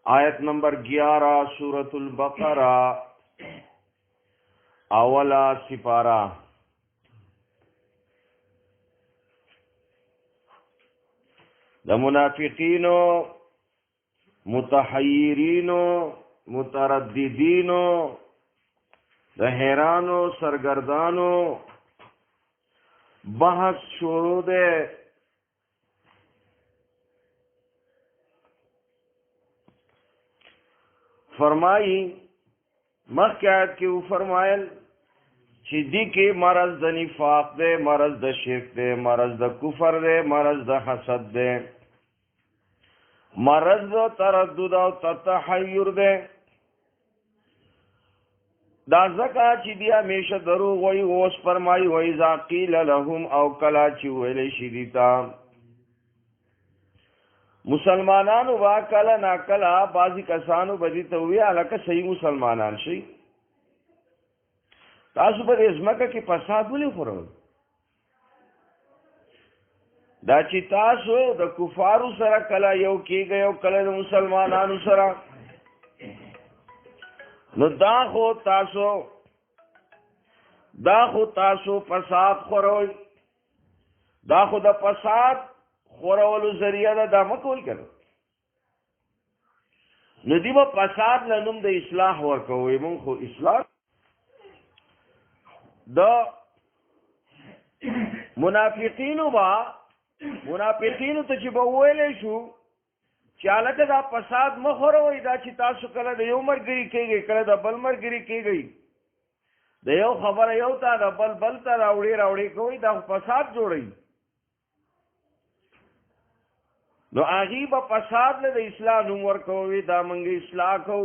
आयत नंबर 11 सूरतुल बकरा अवला सिपारा। द मुनाफिकीनो मुतहय्यरीनो मुतरद्दिदीनो द हैरानो सरगर्दानो बहस शुरू दे। फरमाई मक्यात के फरमायल दी के मरज द निफाक दे, मरज द शिर्क दे, मरज द कुफर दे, मरज द हसद दे, मरज द तरद्दुद और ततहय्युर दे। दाज़का ची दिया हमेशा दरू वही ओस फरमाई वही ज़ाक़ील लहुम औ कला ची वेले शिदीता मुसलमानानु वा कला ना कला बाजी कसानु बदी तो हुई अलग सही मुसलमानान शी तासु पर इज़्मका की फसाद बोले खुरल दाची तासु द कुफारू सरा कला यौ की गयो कला द मुसलमानानु सरा नो दाखो तासो फसाद खोरोई दाखो द फसाद खोरवलु जरिया दा दामकोल करो नदीब फसाद लनुम द इस्लाह वर्कोई मुं खो इस्लाह द मुनाफिकीनु तो चिबा वेले शु चालक दा फसाद मखोरोई दा ची तासु कला द यौ मरगिरी की गई कला द बल मरगिरी की गई द यौ खबर यौ ता द बल ता रावड़ी कोई दा फसाद जोड़ी नो आगीब फसाद ले द इस्लाह नुमर कोई दा मंगी इस्लाह को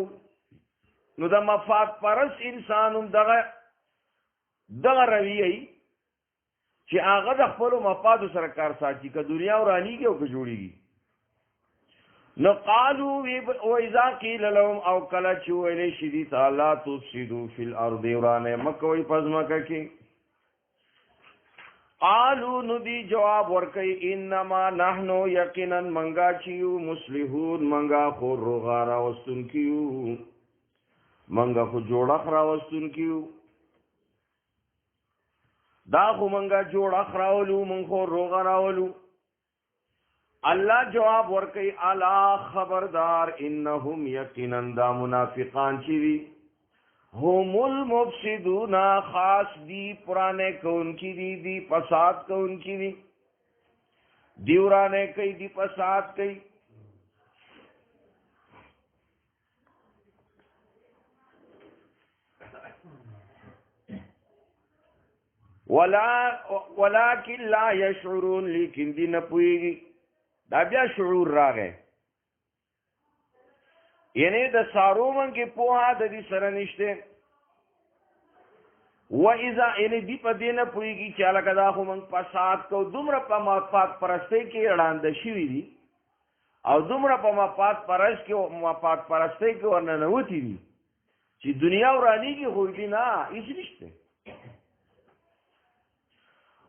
नो दा मफाद परस इंसान दगा रवि ची आगा द खपलो मफाद सरकार साची का दुनिया और आनी के ओके जोड़ीगी न कालू व इज़ा कील लहुम औ कला चुवले शिदीता ला तुफसिदू फिल अर्दि वराने मकवई पज़मका की कालू नुदी जवाब वरकई इन्नमा नहनो यकीनन मंगा चियू मुस्लिहून मंगा खो रोगारा वस्तुन कियू मंगा खो जोड़ा खरा वस्तुन कियू दाखो मंगा जोड़ा खरावलू मंगो रोगारावलू अल्लाह जवाब वर्कई अला खबरदार इन्नहुम यकीनन दा मुनाफिकान चिरी हुमुल मुफसिदूना खास दी पुराने कौन की दी फसाद कौन की दी दीवराने कई दी फसाद कई वलाकिन ला यशउरून लेकिन दी न पुएगी दाबिया शुरूर रागे यानी द सारोमन के पोहा ददी सरनिश्ते व इजा यानी दी पदे न पुएगी चाला कदा हो मंग फसाद को दुमरा पमापात परस्ते के अड़ान दशीवी दी और दुमरा पमापात परस के मापात परस्ते के और ननवती दी ची दुनिया और आनी की हुई थी ना इस रिश्ते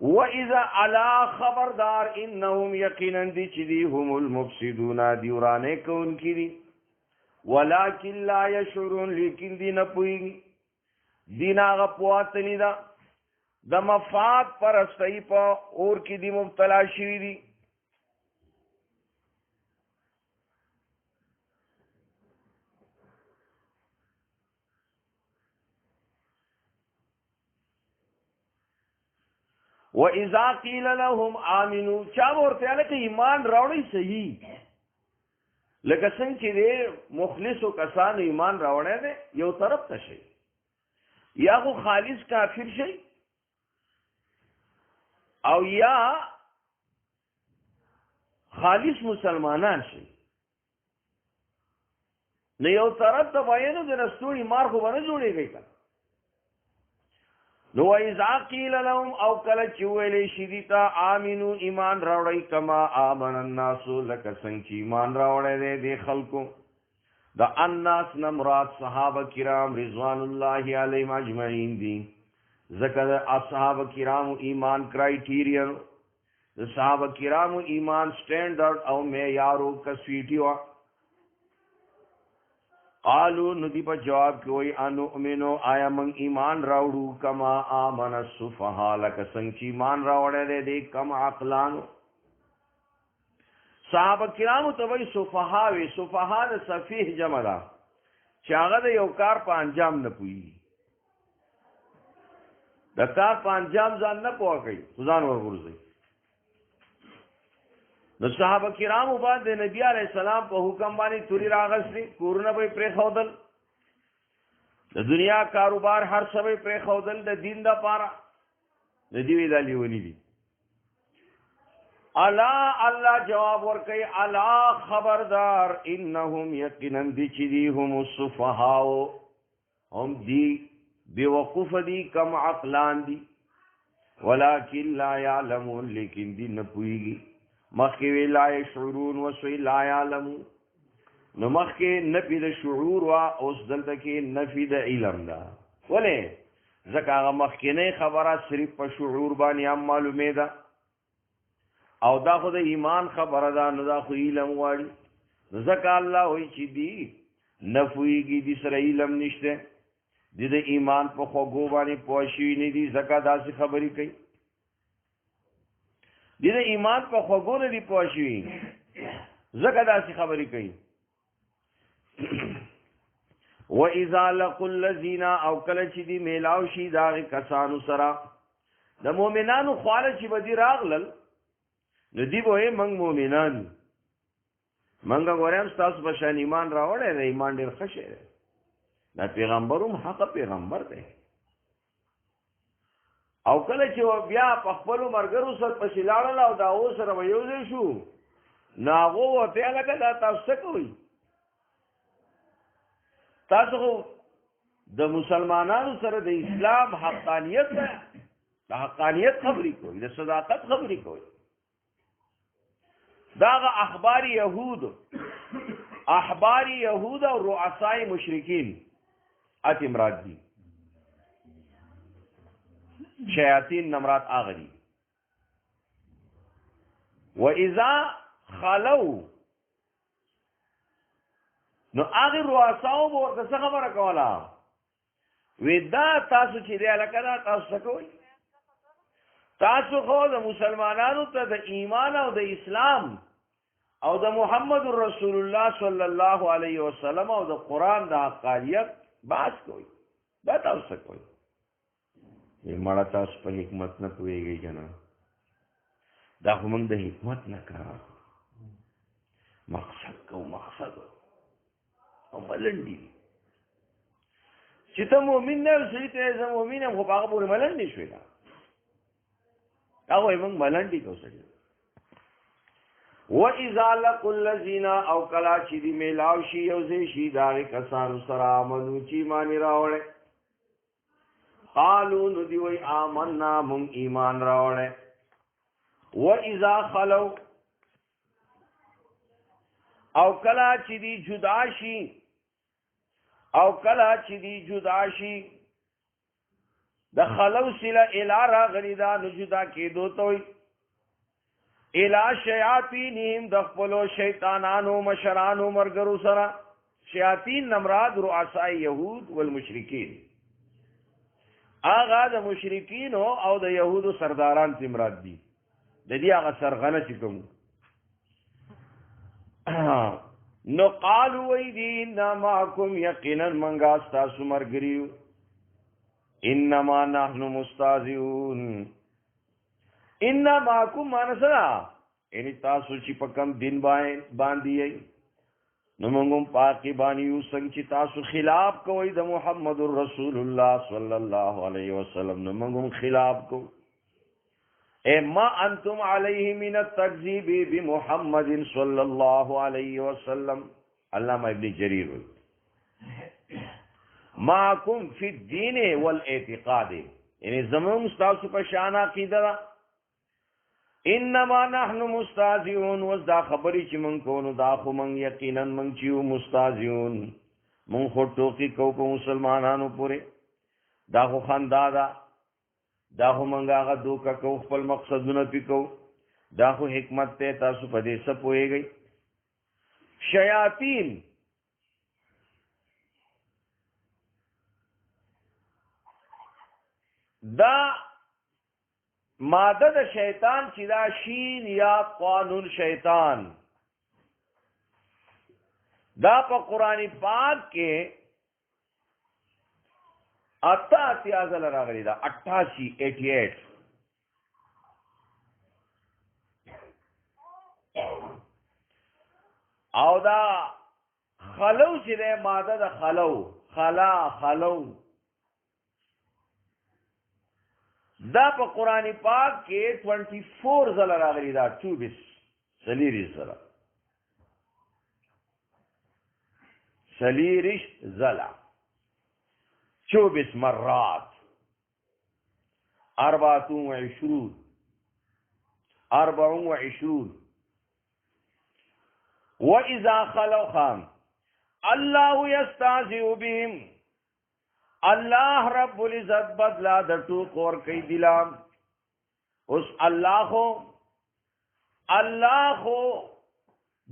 व इज़ा अला खबरदार इन्नहुम यकीनन दी चिदी हुमुल मुफसिदूना दीवराने को उनकी दी वलाकिन ला यशउरून लेकिन दी न पुईगी दीना गपुआतनी दा द मफाद परस्तई पा और की दी मुब्तला शिवी दी व इज़ा कील लहुम आमिनू चा बोलते हैं कि ईमान रावड़ी सही लेकिन संची दे मुखलिसो कसान ईमान रावणे दे यो तरफ तशे या को खालिस काफिर शे औ या खालिस मुसलमानान शे ने यो तरफ दबायनो दे रस्तू ईमान को बने जोड़े गई का नो इज़ा कील लहुम औ कल चुवेले शिदीता आमिनू ईमान रावड़ई कमा आमन अन्नासु लक संची ईमान रावड़े दे खल्को द अन्नास नमरात सहाबा किराम रिजवानुल्लाहि अलैहिम अजमईन दी ज़कर असहाब किराम ईमान क्राइटेरियन सहाबा किराम ईमान स्टैंडर्ड औ मेयारो कसवीटियो قالو ندی په جواب کې وای انؤمنو آیا من ایمان راوړو کما آمن السفهاء لک څنګه ایمان راوړل دي کم عقلانو صحابه کرامو ته وای سفهاء وی سفهاء د سفیه جمع ده چې هغه د یو کار په انجام نه پوي د کار په انجام ځان نه پوه کوي ځان ورغورځي د صحابه کرامو باندې نبی علیہ السلام په حکم باندې توري راغستې کورونه به پرې خودل د دنیا کاروبار هر څه به پرې خودل د دین د پاره د دې ویلي ونی دي الا الله جواب ورکي الا خبردار انهم یقینا دي چې دي هم السفهاء هم دي بیوقوف دي کم عقلان دي ولکن لا يعلمون لیکن دي نه پويږي مخکې وی لا شعورون وسوی لا يعلمون نو مخکې نفي د شعور وا اوس دلته کې نفي د علم ده ولې ځکه هغه مخکې نه خبره صرف په شعور باندې هم معلومه ده او دا خو د ایمان خبره ده نو دا خو علم غواړي ځکه الله وایي چې دی نفویږي دي سره علم نشته د ایمان په خوږو باندې پوه شوي نه دي ځکه داسې خبرې کوي د ایمان په خوږو نه دي پوه شوي ځکه داسې خبرې کوي وَإِذَا لَقُوا الَّذِينَ او کله چې دی میلاو شي د هغې کسانو سره د مؤمنانو خواله چې به دي راغلل نو دی به وایي موږ مؤمنان موږ ګورم ستاسو په شان ایمان راوړی دی ایمان ډېر ښه شی دی دا پیغمبر هم حق پیغمبر دی او کله چې بیا په خپلو ملګرو سره پسې لاړل او د هغو سره به یو ځای شو نو هغو ورته هغه دا تاسو څه کوئ تاسو خو د مسلمانانو سره د اسلام حقانیت د حقانیت خبرې کوئ د صداقت خبرې کوئ دا احبار یهود او رؤسای مشرکین اتم مراد دي شیاطین نمرات آغری وَإِذَا خَلَوْا نو آغر رؤساو بورته څه خبره کوله وی دا تاسو چې دی لکه دا تاسو څه کوئ تاسو خو د مسلمانانو ته د ایمان او د اسلام او د محمد رسول الله صلی الله علیه وسلم او د قرآن د حقانیت بحث کوئ دا تاسو څه کوئ مړه تاسو په حکمت نه پوهېږئ که نه دا خو موږ د حکمت نه کار مقصد کو مقصد او ملنډي چې ته مؤمن نه سړي ته زه مؤمن یم خو په هغه پورې ملنډي شوې ده هغه وایي موږ ملنډي کوو سړي وَإِذَا لَقُوا الَّذِينَ او کله چې دي میلاو شي یو ځای شي د هغې کسانو سره آمنو چې ایمان یې راوړی قالو نو دی وی آمنا مون ایمان راوړی وَإِذَا خَلَوْا او کله چې دی جدا شي د خلو سله الی راغلی دا نو جدا کېدو ته وي الی شیاطینهم د خپلو شیطانانو مشرانو مرګرو سره شیاطین نمراد رؤسای یهود والمشرکین آغا د مشرکینو او د یهودو سرداران تی مراد دي د دې هغه سرغنه چې کوم نو قالو ویدی انماکم یقینا منگا ستاسو مرگریو انما نحن مستازیون انماکم مانا سنا یعنی تاسو چی پکم دن باندی نو منگم پاکی بانیو سنگ چی تاسو خلاف کوئی دا محمد رسول اللہ صلی اللہ علیہ وسلم نو منگم خلاف کو اے ما انتم علیہ من التکذیب بمحمد صلی اللہ علیہ وسلم علامہ ابن جریر ہوئی ماکم فی الدین والاعتقاد یعنی زمان مستاسو پر شان عقیدہ دا انما نحن مستازیون وز دا خبری چی من کونو دا خو من یقینا من چیو مستازیون من خود ٹوکی کو مسلمانانو پورے دا خو خاندادا دا خو منگا آغا دوکا کو خپل مقصدونه پی کو دا خو حکمت تے تاسو پدے سب ہوئے گئی شیاطین دا ماده د شیطان چې دا شین یا قانون شیطان دا په قرآن پاک کې 88 ځله راغلی دا 88 او دا خلو چې ده ماده د خلو دا په قرآن پاک کې 24 ځله راغلی دا 24 سلیریش ځله 24 مرات 24 وَإِذَا خَلَوْا خَامْ اللَّهُ يَسْتَهْزِئُ بِهِمْ اللہ رب العزت بدلا د ټوک اور کوي دلا اوس الله خو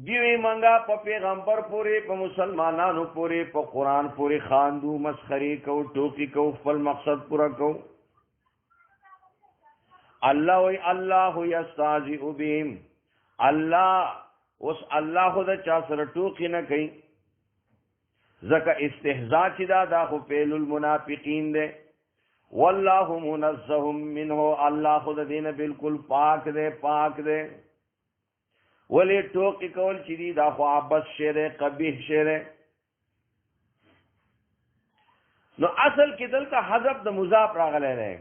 دیوی منگا په پیغمبر پوری په مسلمانانو پوری په قرآن پوری خاندو مسخری کو ټوکی کو خپل مقصد پورا کو الله وی الله یستهزئ بهم الله اوس الله خو د چا سره ټوکی نه کوي زکا استهزاء چی دا خو فعل المنافقین دے واللہ منزہ منہو اللہ خود دین بالکل پاک دے ولی ٹوکی کول چی دی دا خو عبس شیر قبیح شیر نو اصل کی دل کا حذف دا مضاف راغلے رہے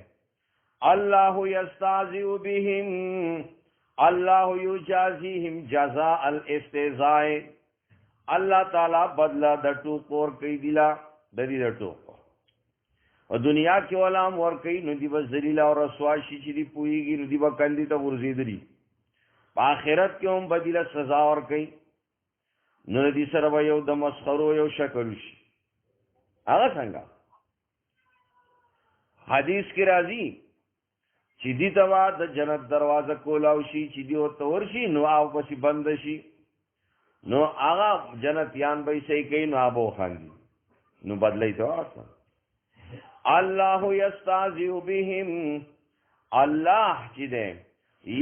اللہ یستهزئ بهم اللہ یجازیہم جزاء الاستهزاء اللہ تعالی بدلا د ټوک ور کوي دلا د دې د ټوک او دنیا کې ولام ور کوي نو دی بذلیل او رسوا شي چې دی پويږي نو دی وکندي ته ورزيدري په آخرت کې هم بدله سزا ور کوي نو دی سره یو د مسخرو یو شکل شي هغه څنګه حدیث کې راځي چې دی دوا د جنت دروازه کولاو شي چې دی ورته ورشي نو او پسې بند شي نو آغا جنتیان بھئی صحیح کئی نو آبو خاندی نو بدلی تو آسان اللہ یستهزئ بهم اللہ چی دے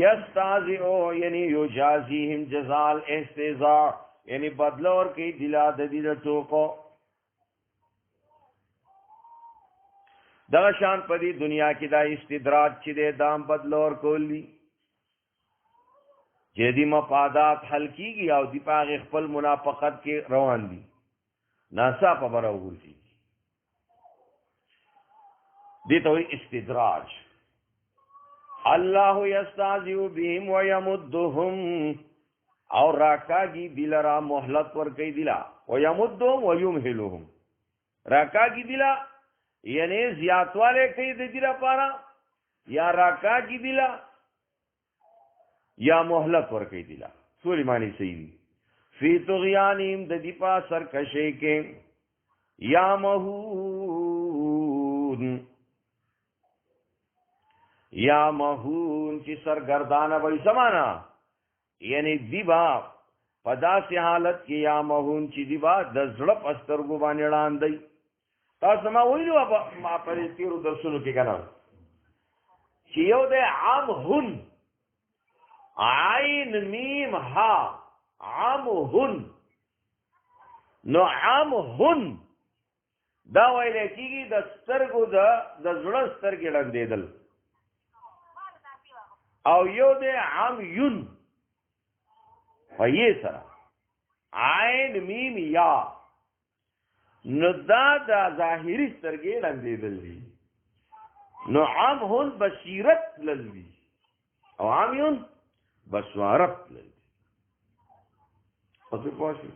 یستهزئ یعنی یجازیہم جزاء الاستهزاء یعنی بدلور کی دلا ددی ٹوکو دا شان پدی دنیا کی دا استدراج چی دے دام بدلور کولی جدی مفادات حل کیږي او دی پاغه خپل منافقت کې روان دي ناسا په براو ورسي دي ته استدراج الله یستهزئ بهم ويمدهم او راکاږي دلرا مهلت ور کوي دلا ويمدهم ويمهلهم راکاږي دلا یعنی زیاتواله کوي د دې لپاره یا راکاږي دلا یا مهلت ور کوي دلا سوري معنی صحیح دي فی طغیانهم د دی پا سرکشی کې یا مهون چې سرگردانه وای زمانہ یعنی دیبا پدا سی حالت کې یا مهون چې دیبا د زړه پسترګو باندې وړاندې تاسو ما ویلو ما پرې تیرو درسونو کې کنه چې یو د عام هن عین میم ها عام هن نو عام هن دا ویل کېږي د سترګو د زړه سترګې ړندېدل او یو د عام یون په یې سره عین میم یا نو دا د ظاهري سترګې ړندېدل دي نو عام هن بصیرت للوي او عام یون بصارت للوي پس پوښي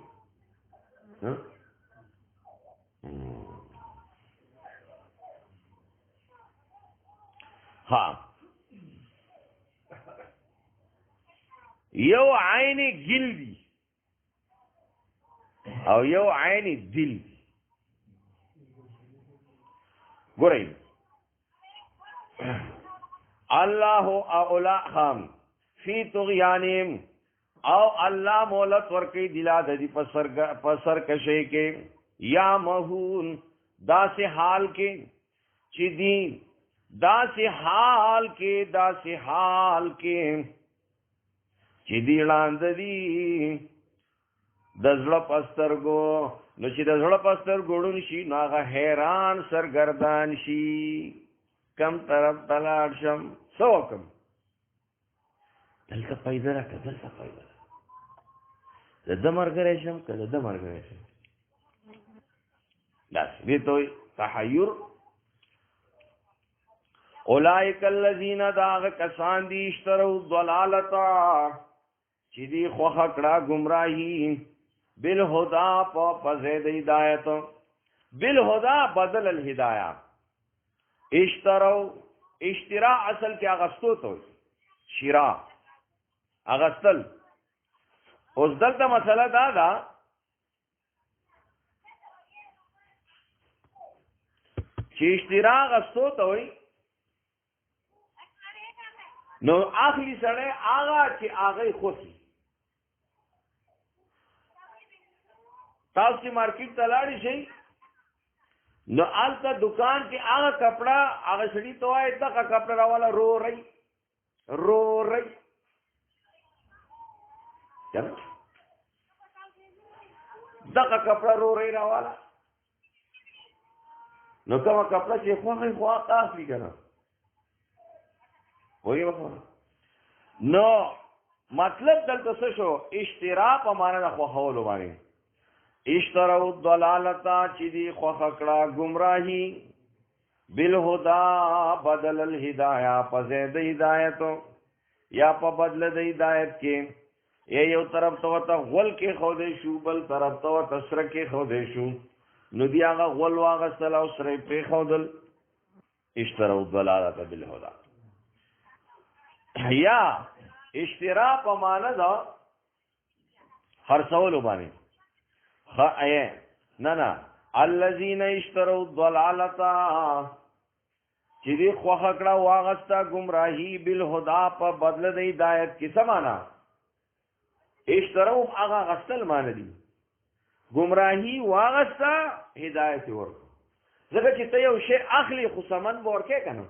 ها یو عین گل دی او یو عین دل ګورئ الله اولاهم فی طغیانهم او الله مولت ورکی دلا د دې پسر کشي کې یا مهون دا سه حال کې چې دی داسې حال کې چې دی لاندې دي د زړه پسترګو، نو چې د زړه پسترګو ړوند شي نو هغه حیران سرګردان شي کم طرف ته لاړ شم څه وکړم، دلته پیدا راکړه دلته پیدا د ده ملګری شم که د ده ملګری شم، داسې دې ته وایي تحیر. اولئک الذین دا هغه کسان دي اشتروا الضلالة چې دی خوښه کړه گمراهي بالهدى په ځای د هدایت، بالهدى بدل الهدایه، اشتروا اشترا اصل کې اغستو ته شرا اغستل. اوس دلته مسله دا ده چې اشترا اغستو ته وي نو اخلی سړی هغه چې هغه خوښي. تاسو چې مارکیټ ته لاړی شئ نو هلته دکان کې هغه کپړه هغه سړي ته وایي دغه کپړه راواله رو رہی دغه کپړه رو رہی راواله، نو کومه کپړه چې خوښي خو هغه اخلي که نه وایي. نو مطلب دلته څه شو؟ اشترا په معنی د خوښولو باندې، اشتروا الضلالة چې دی خوښه کړه ګمراهي بالهدى بدل الهدایه په ځای د هدایت یا په بدل د هدایت کې، یو طرف ته ورته غول کې ښودی شو بل طرف ته ورته سره کې ښودی شو، نو دی هغه غول واغستل او سره یې پرېښودل. اشتروا الضلالة بالهدى یا اشترا په معنی د خرڅولو باندې نه الذین اشتروا الضلالة چې دی خوښه کړه واغسته گمراهي بالهدى په بدل د هدایت کې. څه معنا؟ اشتروا هغه غسل معنی دي، گمراهي واغسته هدایت ورکړه. ځکه چې ته یو شی اخلي خو سمن به ورکې که نه،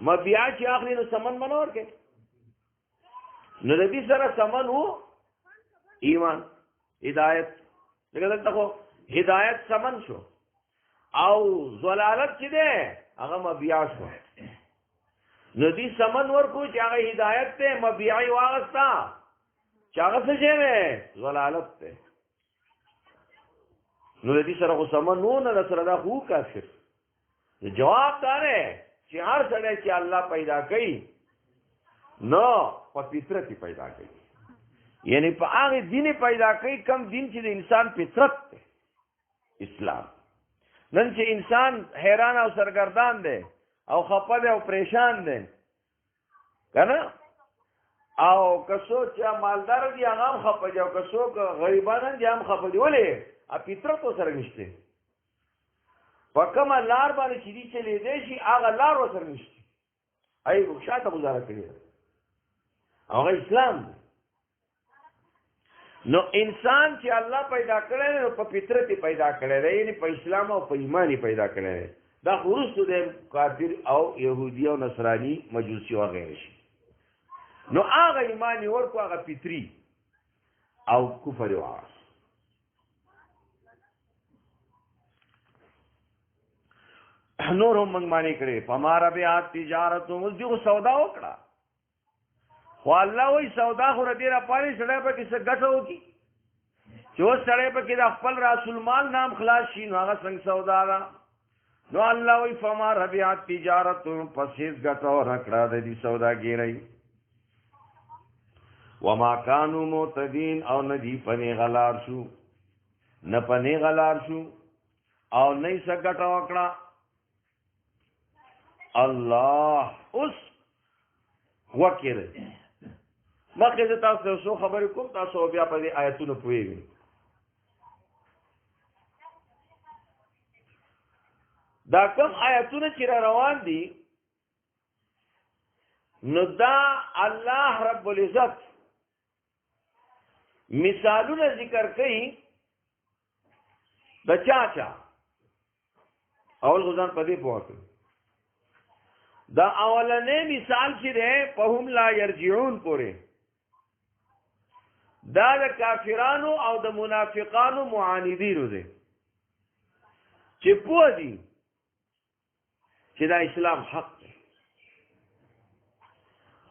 مبیع چې اخلي نو سمن به نه ورکې، نو د دې سره سمن و ایمان هدایت، لکه دلته خو هدایت سمن شو او ضلالت چې دی هغه مبیع شو، نو دې سمن ورکو چې هغه هدایت ته مبیعی واغستا چې هغه څه شی دی ضلالت دی، نو د دې سره خو سمن و نه د سره دا خو کافر. جواب دا دی چې هر سړی چې الله پیدا کوي نو په فطرت پیدا کوي، یعنی په هغه دین پیدا کوي کم دین چې د انسان فطرت دی اسلام. نن چې انسان حیران او سرګردان دی او خپه دی او پریشان دی که نه، او که څوک چې مالدار دي هغه هم خپه دي او که څوک غریبان دي هم خپه دي، ولې فطرت ورسره نشته، په کومه لار باندې چې دي چلېدی شي هغه لار ورسره نشته، ای شاته ګزاره کړې ده، هغه اسلام دی. نو انسان چې الله پیدا کړی دی په فطرت پیدا کړی دی، یعنی په اسلام او په ایمان پیدا کړی دی. دا خو وروستو دی کافر او یهودي او نصراني مجوسي او غیره شي، نو هغه ایمان یې ورکو هغه فطري او کفر یې واغست. نور هم موږ معنی کړی فما ربحت تجارتهم، اوس دغه سودا وکړه خو الله وایي سودا خو له دې راپارې سړی پکې څه ګټه وکړي چې اوس سړی پکې د خپل رسول مال نام خلاص شي، نو هغه څنګه سودا ده؟ نو الله وایي فما ربحت تجارتهم، پس هېڅ ګټه ونه کړه د دې سوداګرۍ، وما كانوا معتدین، او نه دي په نیغه لار شو، نه په نیغه لار شو او نه یې څه ګټه وکړه. الله اوس وکړ مخکې زه تاسو ته څو خبرې کوم، تاسو بیا په دې آیتونو پوهېږئ. دا کوم آیتونه چې را روان دي نو دا الله رب العزت مثالونه ذکر کوي د چا اول غزان په دې پوه کړئ دا اولنې مثال چې ده په هم لا يرجعون پورې دا د کافرانو او د منافقانو معاندینو ده چې پوه دي چې دا اسلام حق دی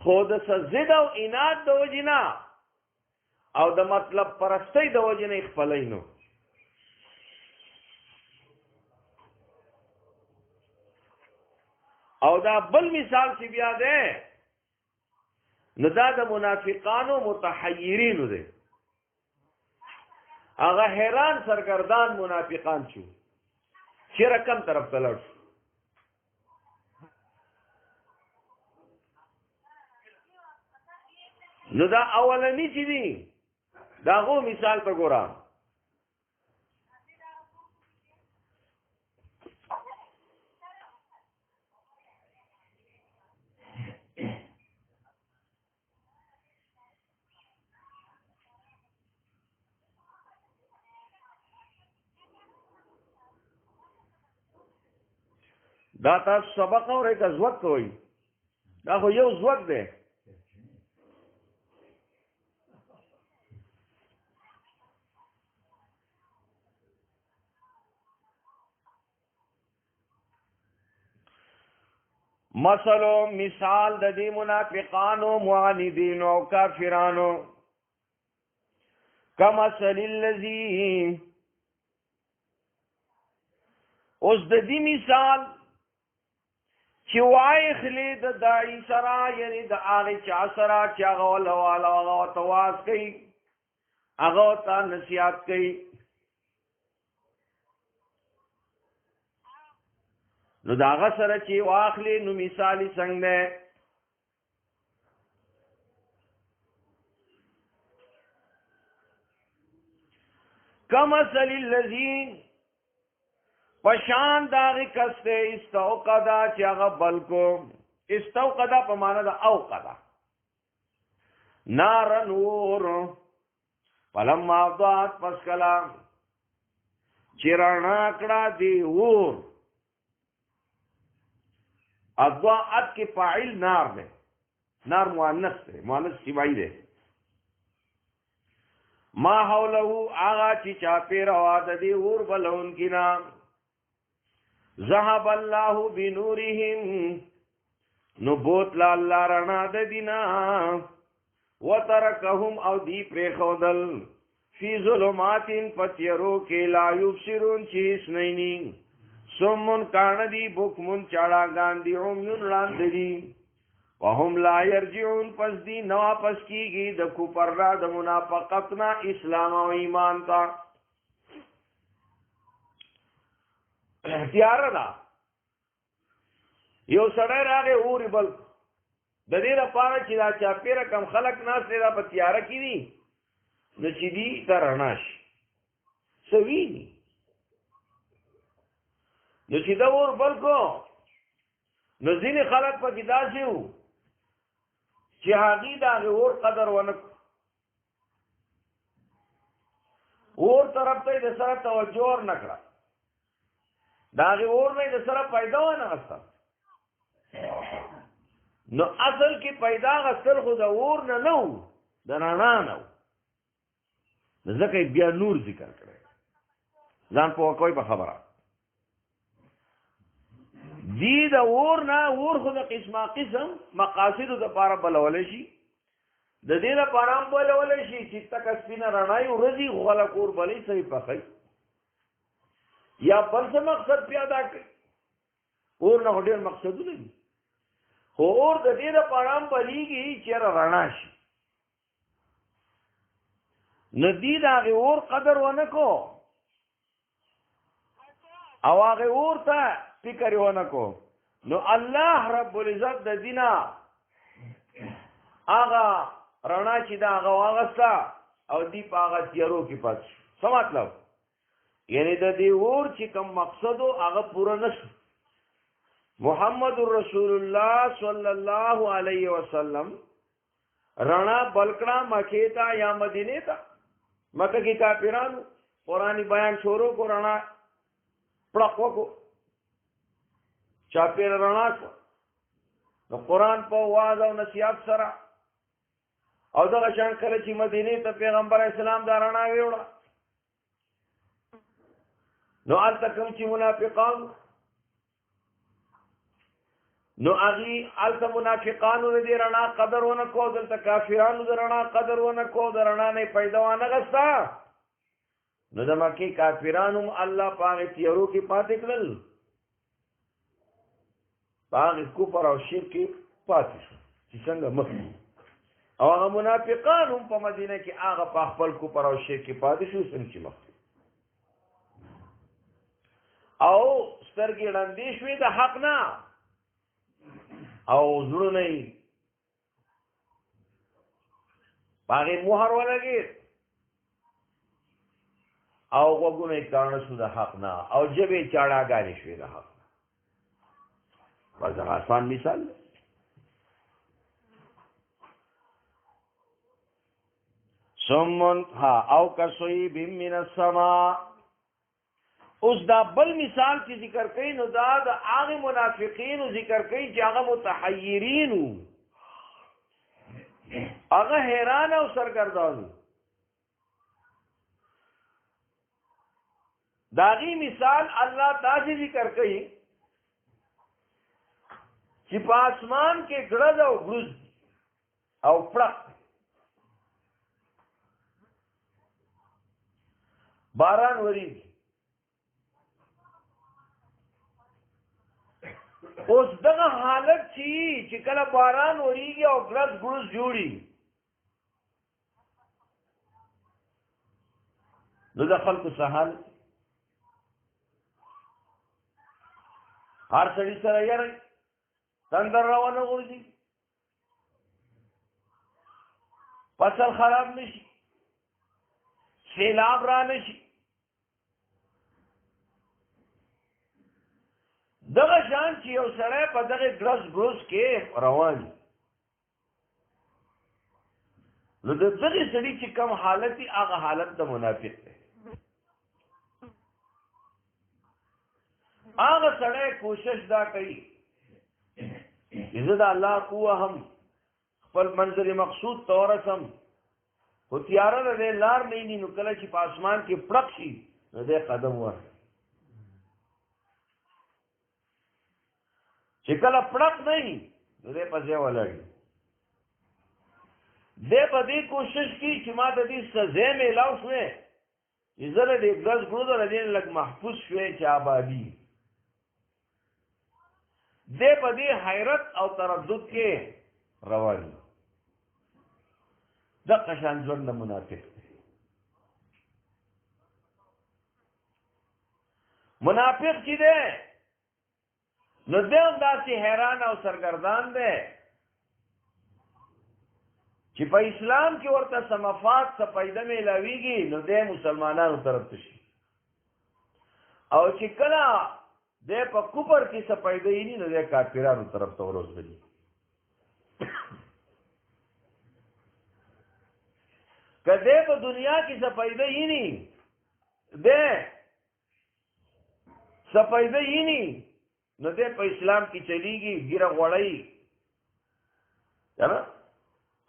خو د ضد او عناد د وجنا او د مطلب پرستی د وجنه خپلای نو او دا بل مثال چې بیا ده نو دا د منافقانو متحیرینو ده هغه حیران سرګردان منافقان شو چې رقم طرف ته لاړ نو دا اولنی چې دي دا غو مثال ته ګورم دا تاسو سبق او ریک زوت کوي دا خو یو زوت دی مثلو مثال د دې منافقانو معاندینو او کافرانو کمثل الذی اوس د دې مثال چې وای خلی د دای سرا یعنی د هغه چا سرا چې هغه ولواله هغه تواس کوي هغه ته نصیحت کوي نو دا هغه سره چې واخلي نو مثالی څنګه ده کمثل الذین پشان داغی کستے استوقدا چاگا بلکو استوقدا پا مانا دا اوقدا نار نور پلم آفدات پس کلا چراناکڑا دی ور ادوات کی فاعل نار دے نار مؤنث دے مؤنث سیوائی دے ما حولہو آغا چی چاپی روا دی ور بلون کی نام ذهب الله بنورهم نبوت لا الله رنا د دینا وترکهم او دی پر خودل فی ظلمات فتیرو کې لا یبصرون چیس نینی سمون کان دی بوکمون چاڑا گاندی عمیون لاند دی وهم لا یرجعون پس دی نو پس کیږي د کفر را د منافقتنا اسلام او ایمان تا تیار دا یو سړی راغی اوري بل د دې لپاره چې دا چاپیره کم خلق ناس دا په تیاره کې دي نو چې دي ته رڼا شي څه ویني نو چې دا اور بل کو نو ځینې خلک پکې داسې وو چې هغې د هغې اور قدر ونه کړو اور طرف ته یې د سره توجه ور نه کړه دا غي اور نه د سره پیدا ونه غستل نو اصل کې پیدا غستل خو د اور نه نو د رڼا نه ځکه بیا نور ذکر کړی ځان په کوئی په خبره دی د اور نه اور خو د قسمه قسم مقاصد د لپاره بلول شي د دې لپاره هم بلول شي چې تک سپینه رڼا یو ورځي خلک اور بلې صحیح پخې یا بل څه مقصد پیدا کړي اور نه ډېر مقصدونه دي خو اور د دې لپاره هم بلیږي چې رڼا شي ندی دا هغې اور قدر ونه کو او هغې اور ته فکر ونه کو نو الله رب العزت د دینا هغه رڼا چې دا هغه واغسته او دی په هغه تیارو کې پات څه مطلب یعنی د دې اور چې کوم مقصد هغه پوره نشو محمد رسول الله صلی الله علیه وسلم رڼا بلکړه مکې ته یا مدینې ته مکه کې کافرانو قرآنی بیان شروع کو رڼا پړق وکړو چاپېره رڼا شوه نو قرآن په واعظ او نصیحت سره او دغه شان کله چې مدینې ته پیغمبر اسلام دا رڼا ویوړه نو هلته کوم چې منافقان نو هغې هلته منافقانو د دې رڼا قدر ونه کو دلته کافرانو د رڼا قدر ونه کو د رڼا نه یې پیدا وانغسته نو د مکې کافرانو هم الله په هغې تیارو کې پاتې کړل په هغې کفر او شرک کې پاتې شو چې څنګه مخکې او هغه منافقان هم په مدینه کې هغه په خپل کفر او شرک کې پاتې شو څنګه چې مخکې او سترګې ړندې شوې د حق نه او زړونه یې په هغې مهر ولګېد او غوږونه یې کاڼه شو د حق نه او ژبې یې چاړاګانې شوې د حق نه بس هغه آسان مثال دی سمون ها او کصیب من السماء اوس دا بل مثال چې ذکر کوي نو دا د هغه منافقینو ذکر کوي چې هغه متحیرین هغه حیران او سرګردان داغي مثال الله تعالی ذکر کوي چې په اسمان کې ګړد او غرز او پړق باران وریږي اوس دغه حالت چې کله باران وریږي او ګړز ګړز جوړي نو د خلکو سهال هر سړي سره یې تندر روانه ورځي فصل خراب نشي سیلاب را نشي دغه شان چې یو سړی په دغه ګرس ګروس کې روان نو د دغه سړي چې کم حالت دی هغه حالت د منافق دی هغه سړی کوشش دا کوي عزت الله قوه هم خپل منظر مقصود تورسم خو تیاره ده لار نه نو کله چې په اسمان کې پړق شي نو دې قدم ور چې کله پړق نه نو دې په ځای ولاړ دې په دې کوشش کی چې ما د دې سزا میلاو شوې چې زره دې ګز ګرو د دې لګ محفوظ شوې چې آبادی دې په دې حیرت او تردد کې روان د قشان ژوند منافق منافق چې دی نو دی هم داسې حیران او سرګردان دی چې په اسلام کې ورته څه مفاد څه پیدا میلاویږي نو دی مسلمانانو طرف ته شي او چې کله دی په کفر کې څه پیدا یې نو دی کافرانو طرف ته ورسېږي که دی په دنیا کې څه پیدا یې نی دی څه پیدا یې نی نو دی په اسلام کې چلیږي ګیره غوړی کنه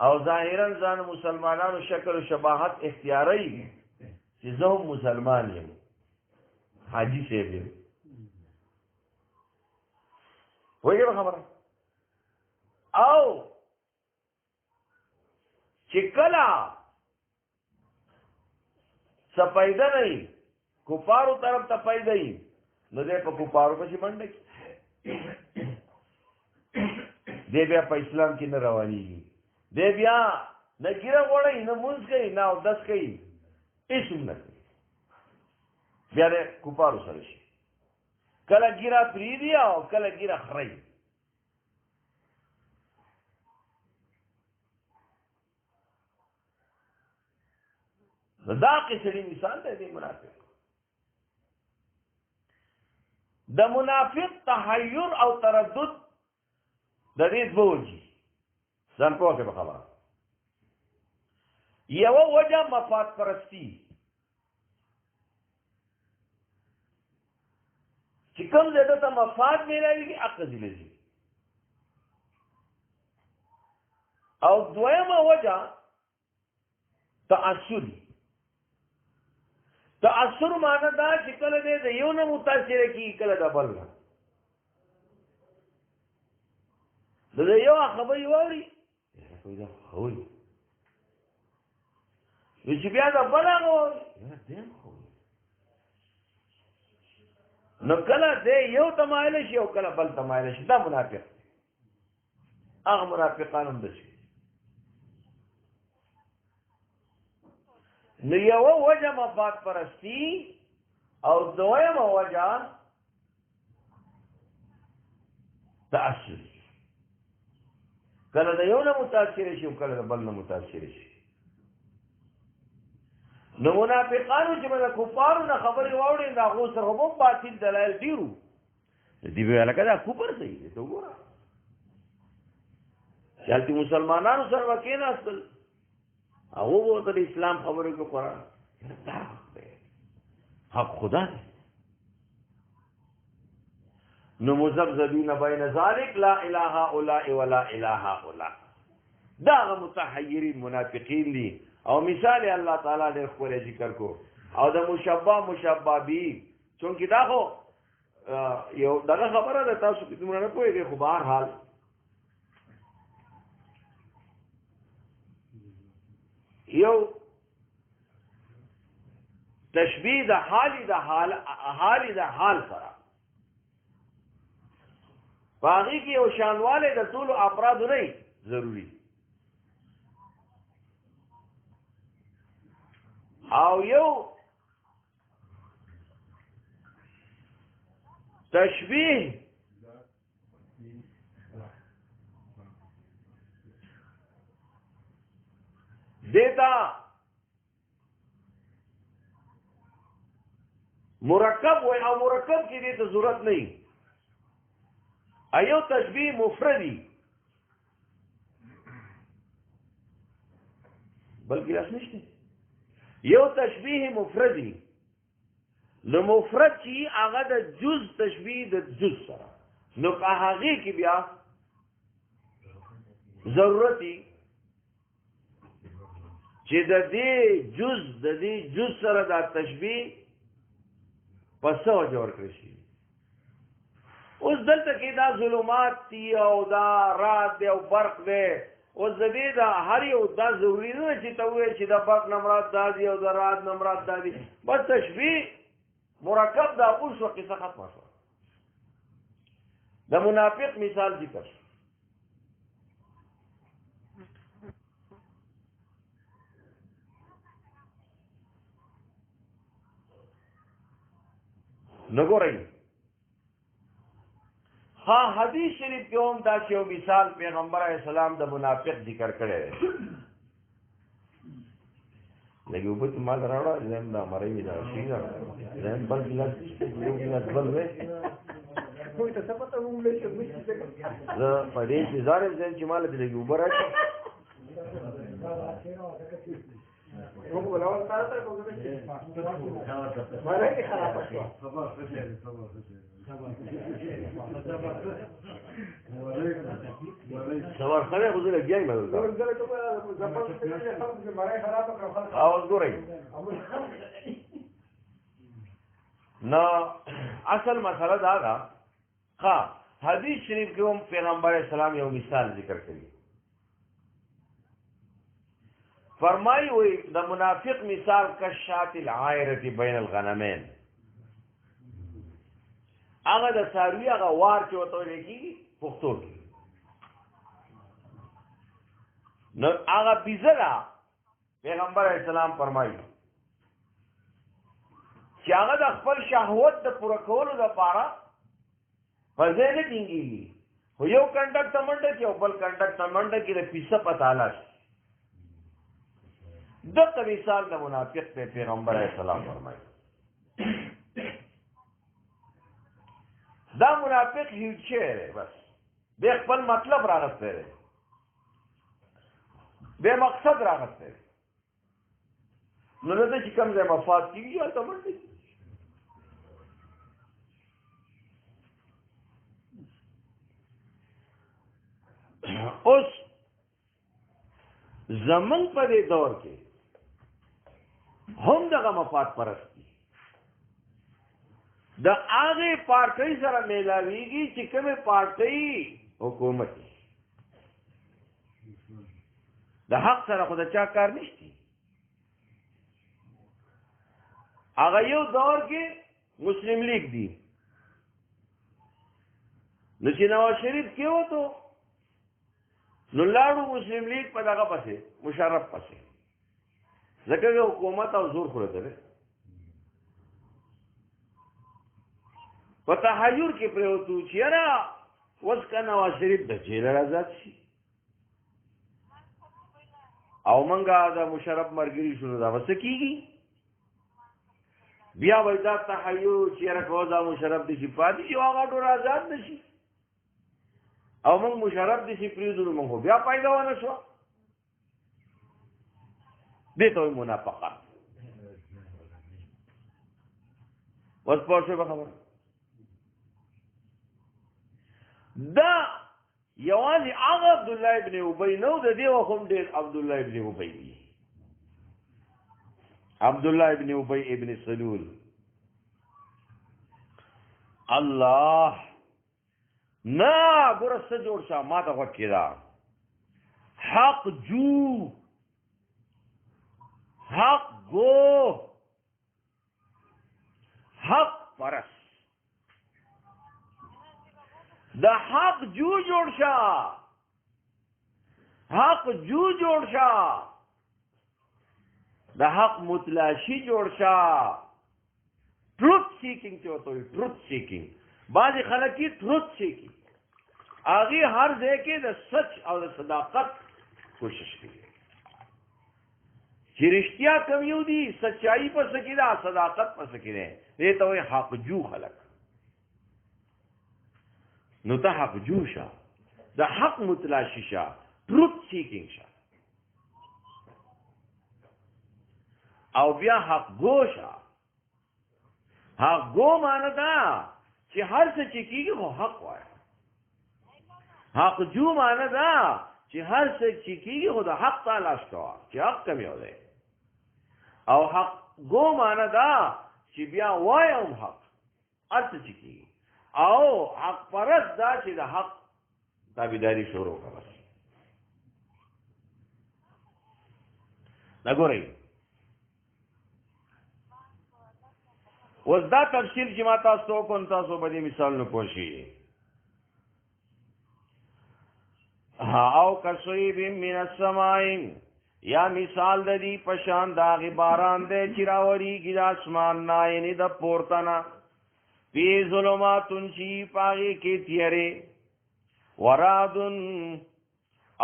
او ظاهرا ځان مسلمانانو شکل و شباهت اختیاري چې زه هم مسلمان یم حاجی صاحب یم وایي خبره او چې کله څه پیدا نه وي کفارو طرف ته پیدا وي نو دی په کفارو پسې منډه کوي دی بیا په اسلام کې نه روانېږي دی بیا نه ګیره غوړی نه مونځ کوي نه اودس کوي هېڅ هم نه کوي بیا د کفارو سره شي کله ګیره پرېږدي او کله ګیره خوري دا قسمي مثال دی د منافق د منافق تحیر او تردد د دې دوه وجې ځان پوه کړه په خبره یوه وجه مفاد پرستی چې کوم ځای ته مفاد میلاویږي هغه ځای ځي او دویمه وجه تأثر. تأثر معنی دا چې کله د یو نه متاثر کیږي کله د بل نه. د یو خبرې واوري دا خوي چې بیا د بل هغه واوري نو کله د یو تمایل شي او کله بل تمایل شي. دا منافق هغه منافقان هم دي. نو یو وجه مفاد پرستی او دویمه وجه تأثر. کله د یو نه متاثر شي او کله د بل نه متاثر شي. نو منافقانو چې د کفارو نه خبرې واوري دا هغو سره هم باطل دلایل ډېرو. دې به لکه دا کفر صحیح دی. ته وګوره چې هلته مسلمانانو سره به کېناستل هغو به ورته د اسلام خبرې کو قرآن دا حق دی، حق خدا دی. نو مذبذبین بین ذلک لا اله هؤلاء ولا اله هؤلاء. دا هغه متحیرین منافقین دي. او مثال الله تعالی ډېر ښکلی ذکر کو. او د مشبه به چونکې دا خو یو دغه خبره ده تاسو دومره نه پوهېږئ خو بهر حال یو تشبیه د حال سره په هغې کې یو شانوالی د ټولو افرادو نه ضروري. او یو تشبیه دیتا مرکب وي او مرکب کې دیتا ضرورت نه. ایو تشبیه مفردی بلکې لاس نشته. یو تشبیه مفردی نو مفرد چې هغه د جز تشبیه د جز سره نو په هغې کې بیا ضرورتي چې د دې جز سره دا تشبیه په څه وجه ورکړی شي. اوس دلته کې دا ظلمات دي او دا رات دی او برق دی. اوس د دې دا هر یو دا ضروري نه چې ته ووایې چې د برق نه مراد دا دي او د رات نه مراد دا دي. بس تشبیه مرکب دا اوس شوه قصه ختمه شوه. د منافق مثال ذکر شو. نګورئ ها حدیث شریف کې هم دا چې یو مثال پیغمبر علیه السلام د منافق ذکر کړی دی. لږ اوبه چې مال راوړه زم دا مرۍ دا شي زم بل ګیلاس یو ګیلاس بل وې زه په دې انتظار یم چې مال دې لږ اوبه راشي. سوار خلک خو زه لګیا یم او ګورئ نو اصل مسله دا ده. ښه حدیث شریف کې هم پیغمبر علیه السلام یو مثال ذکر کوي. فرمایي وي د منافق مثال کشات العایرة بین الغنمین. هغه د څاروي هغه وار چې ورته ویل کېږي پښتو کې نو هغه بیزه ده. پیغمبر علیه السلام فرمایي چې هغه د خپل شهوت د پوره کولو دپاره په ځای نه ټینګېږي خو یو کنډک ته منډه کړي او بل کنډک ته منډه کړي د پیسه په تاله شي. دغه مثال د منافق په پیغمبر علیه السلام فرمایي. دا منافق هیڅ شی دی بس د خپل مطلب راغستی دی بې مقصد راغستی دی. نو دلته چې کوم ځای مفاد کېږي هلته منډې کېږي. اوس زمنګ په دې دور کې هم دغه مفاد پرست دي د هغه پارټۍ سره میلاویږي چې کومه پارټۍ حکومت د حق سره خو د چا کار نشتی هغه یو دور کې مسلم لیگ دی نو چې نواز شریف کې وته نو لاړو مسلم لیگ په دغه پسې مشرف پسې ځکه حکومت او زور خورته په تحیر کې پروتو چې را وس کا نواز شریف د جیل آزاد شي او منګه دا مشرف مرګري شنو دا وس کیږي بیا وایدا تحیر چې را کو دا مشرف دي صفات شي هغه ټول آزاد نشي او موږ مشرف دي چې پریدو موږ بیا پیدا ونه شو دې ته منافقه وس پوښتنه به خبره دا یوازې هغه عبد الله ابن ابي نو د دې وخت ډېر عبد الله ابن ابي دی عبد الله ابن ابي ابن سلول الله نا ګورسته جوړ شه ما ته وکړه حق جو حق گو حق پرس د حق جو جوړ شه حق جو جوړ شه د حق متلاشي جوړ شه ټروت سیکینګ چوته ټروت سیکینګ بعضی خلک کی ټروت سیکینګ هغه هر ځای کې د سچ او د صداقت کوشش کوي چې رښتیا کوم یو دي سچایي په سکی دا صداقت په سکی نه دې ته وي حق جو خلک نو ته حق جو شه د حق متلاشي شه ټروت سیکینګ شه او بیا حق گو شه حق گو معنی دا چې هر څه چې کیږي خو حق وایي حق جو معنی دا چې هر څه چې کیږي خو د حق تلاش کوه چې حق کم یو دی او حق گو معنی دا چې بیا وایم حق هر څه چې کیږي او حق پرست دا چې د حق تابعداري شروع کړه دا ګورئ اوس دا تفصیل چې ما تاسو کوم تاسو به دې مثال نه پوښي او کسوی بیم من السماء یا مثال د دې پشان دا غي باران دې چراوري کی د اسمان نه یعنی د پورتنا فی ظلماتن شی پاغي کې تیرې ورادن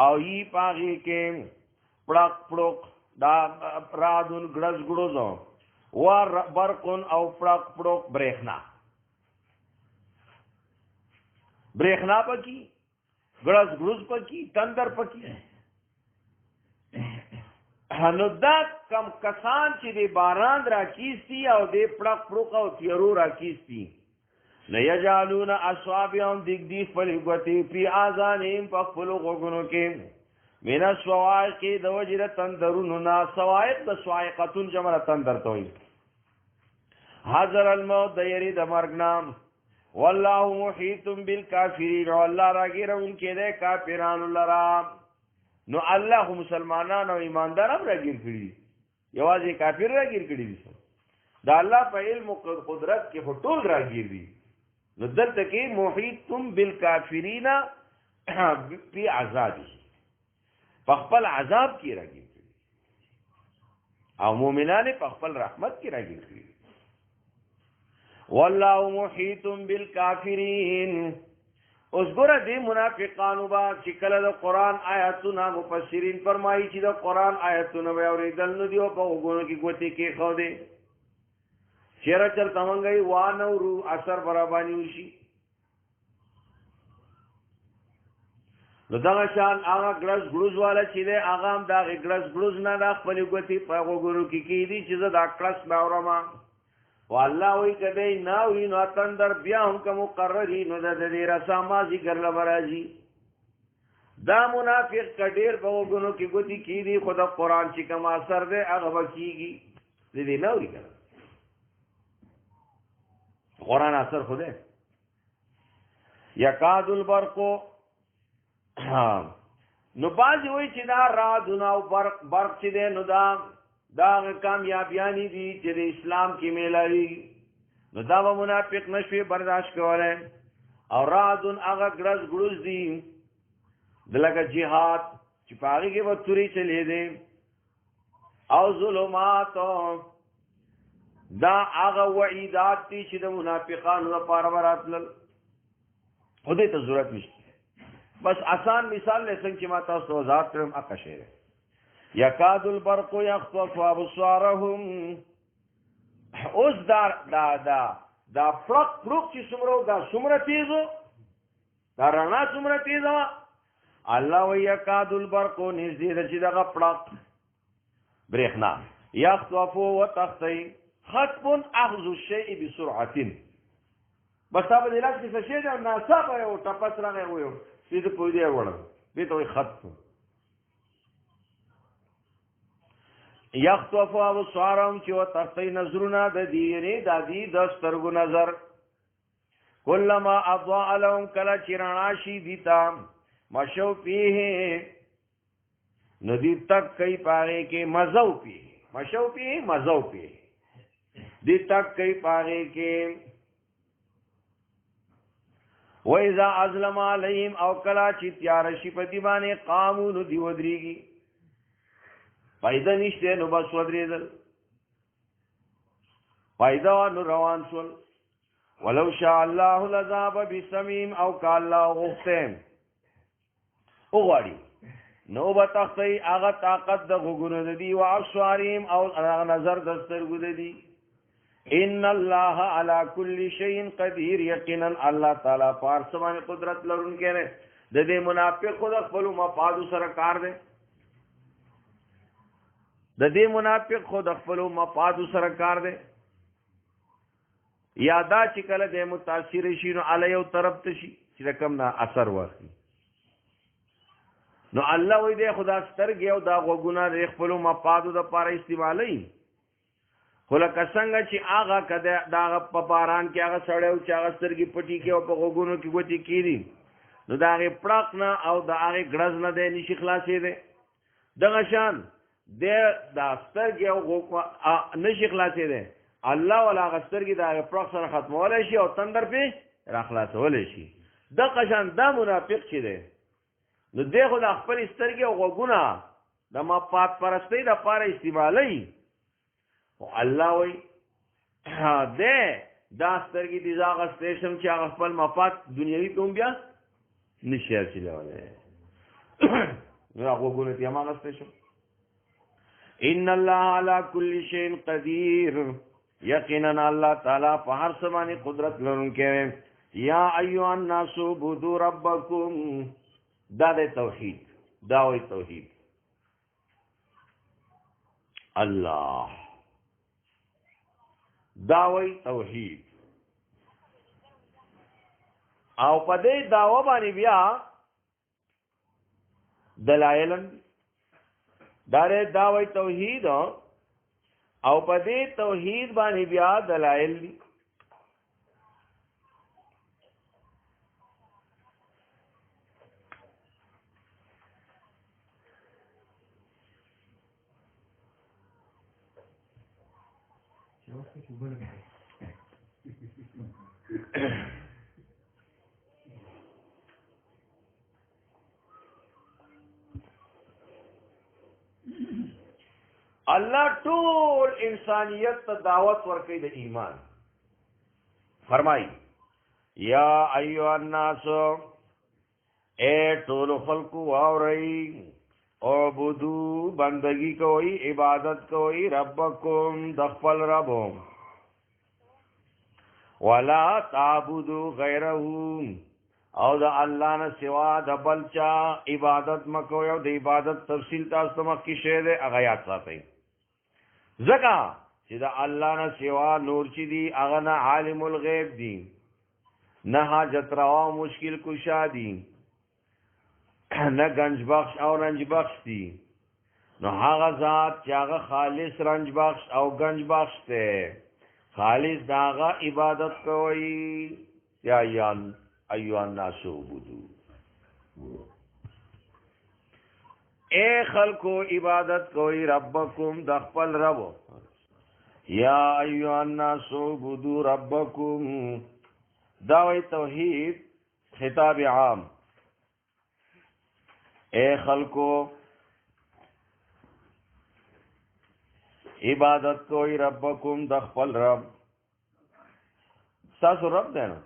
او ای پاغي کې پړق پړق دا رادن ګړز ګړوزو ور برقن او پړق پړق برېښنا پکې ګړز ګړوز پکې تندر پکې نو دا کم کسان چې د باران راکیستی او د پړق پړق او تیرو راکیستی نه یجالون اصحابهم دګدی خپل غوتی پی اذانهم په خپل غوګونو کې من الصواعق د وجره تندرونو نا صواعق د صواعقتون جمع تندر توي حذر الموت د یری د مرګ نام والله محیط بالکافرین والله راګیرون کې د کافرانو لرا نو الله مسلمانانو او ایماندارانو راګیر کړي یوازې کافر راګیر کړي دي دا الله په علم او قدرت کې ټول راګیر دي نو دلته کې محیط بالکافرین فی عذابه په خپل عذاب کې راګیر کړي او مؤمنان په خپل رحمت کې راګیر کړي والله محیط بالکافرین اوس ګوره دې منافقانو با چې کله د قرآن آیاتونه مفسرین فرمایي چې د قرآن آیاتونه به اورېدل نو دی په وګونو کې ګوتې کې خو دی چیرې چلته مونږی وانه ورو اثر برابرانی وشي نو دغه شان هغه ګلس ګلوز والا چې دی هغه هم دغه ګلس ګلوز نه د خپلې ګوتې په وګونو کې کېدي چې زه دا کلس به اورم والله وی کدی ناوی نو تندر بیا هم که مقرری نو د دې رسا مازی ګرله برازي دا منافق کډیر په وګونو کې ګوتی کی دی خدا قرآن چې کوم اثر دی هغه وکیږي دې نه وی کنه قرآن اثر خوده یکاد البرق نو بازی وی چې دا رادونا او برق چې دی نو دا کامیابیانی دي چې د اسلام کې میلاوي نو دا به منافق نشوي برداشت کولی او رادون هغه ګړز ګړوز دي د لکه جهاد چې په هغې کې به تورې چلې دی او ظلمات دا هغه وعیدات دي چې د منافقانو لپاره به راتلل خو دې ته ضرورت نشته بس آسان مثال دی څنګه چې ما تاسو وضاحت کړم هغه شی دی یکاد البرق یخطف ابصارهم اوس دا پړق چې څومره دا څومره تیزو دا رڼا څومره تیزه الله وی یکاد البرق نږدې ده چې دغه پړق برېښنا یخطف وتخطی خطف اخذ الشیء بسرعه بس تا په دې لاس کې څه شی دی ناڅاپه یو ټپس راغی ویو سیده په دې وړم دې ته وایي خطف یخطف ابصارهم چې وتخطی نظرونه د دې یعنې د دې د سترګو نظر کلما اضاء لهم کله چې رڼا شي دي ته مشو فیه نو دې تک کوي په هغې کې مزو پیه مشو پیه مزو پیه دې تک کوي په هغې کې وَإِذَا أَظْلَمَ عَلَيْهِمْ او کله چې تیاره شي په دې باندې قاموا نو دې ودرېږي فایده نشته نو بس ودرېدل فایده نو روان شول ولو شاء الله لذهب بسمعهم او که الله غوښته وغواړي نو به تختی هغه طاقت د غوږونو د دي وابصارهم او هغه نظر د سترګو د دي ان الله على كل شيء قدير یقینا الله تعالی پار سمانه قدرت لرونکی دی د دې منافق خود خپل مفاد سره کار دی د دې منافق خود خپل مفاد سره کار دی یادا چې کله د متاثر شي نو علی یو طرف ته شي چې کوم نه اثر واخلي نو الله وی دې خدا سترګې او دا غوګونه د خپل مفادو د پاره استعمالوي خو لکه څنګه چې هغه کده دا په باران کې هغه سړی او چې هغه سترګې پټي کې او په غوګونو کې ګوتې کېدي نو د هغې پړق نه او د هغې ګړز نه دی نشي خلاصېدی دغه شان دی دا سترګې او نشي خلاصېدی الله والا هغه سترګې د هغې پړق سره ختمولی شي او تندر پې راخلاصولی شي دغه شان دا منافق چې دی نو دی خو د خپلې سترګې او غوږونه د مفاد پرستۍ دپاره استعمالوي او الله وی دې دا سترګې دې هغه سټیشن چې هغه خپل مفاد دنیوي کوم بیا نشي اچولی نو هغه وګورئ چې هغه سټیشن ان الله على كل شيء قدير یقینا الله تعالی په هر څه باندې قدرت لرونکی یا ایها الناس اعبدوا ربکم دا د توحید دا وی توحید الله داوی توحید او په دې داوا باندې بیا دلایل داره داوی توحید او په دې توحید باندې بیا دلایل دي الله ټول انسانیت ته دعوت ورکوي د ایمان فرمایي یا ایها الناس اے ټول خلقو واورئ اعبدو بندگی کوئی عبادت کوئی ربکم د خپل رب ولا تعبدوا غیره او د الله نه سوا د بل چا عبادت مکو او د عبادت تفصیل تاسو مخکې شی دی هغه یاد ساتئ ځکه چې د الله نه سوا نور چې دي هغه نه عالم الغیب دي نه حاجت روا مشکل کشا دي نه گنج بخش او رنج بخش دی نو هغه ذات چې هغه خالص رنج بخش او گنج بخش دی خالص داغه عبادت کوي یا ایوه الناس عبدو اے خلقو عبادت کوئی ربکم د خپل رب یا ایوه الناس عبدو ربکم دعوی توحید خطاب عام اے خلقو عبادت کوئی ربکم د خپل رب تاسو رب دی نو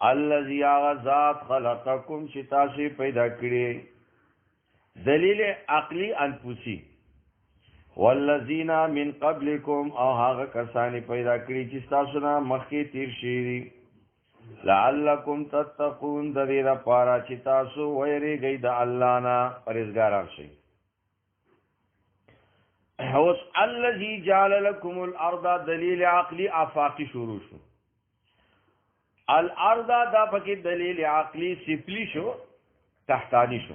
الذی ذات خلقکم چې تاسو پیدا کړی دلیل عقلی انفسی والذین من قبلکم او هغه کسانی پیدا کړی چې تاسو نه مخکې تیر شي لعلکم تتقون د دې لپاره چې تاسو ویریږئ د الله نه پرهیزګاران شئ اوس الذی جعل لكم الارض دلیل عقلی آفاقی شروع شو الارض دا پکې دلیل عقلی سپلی شو تحتانی شو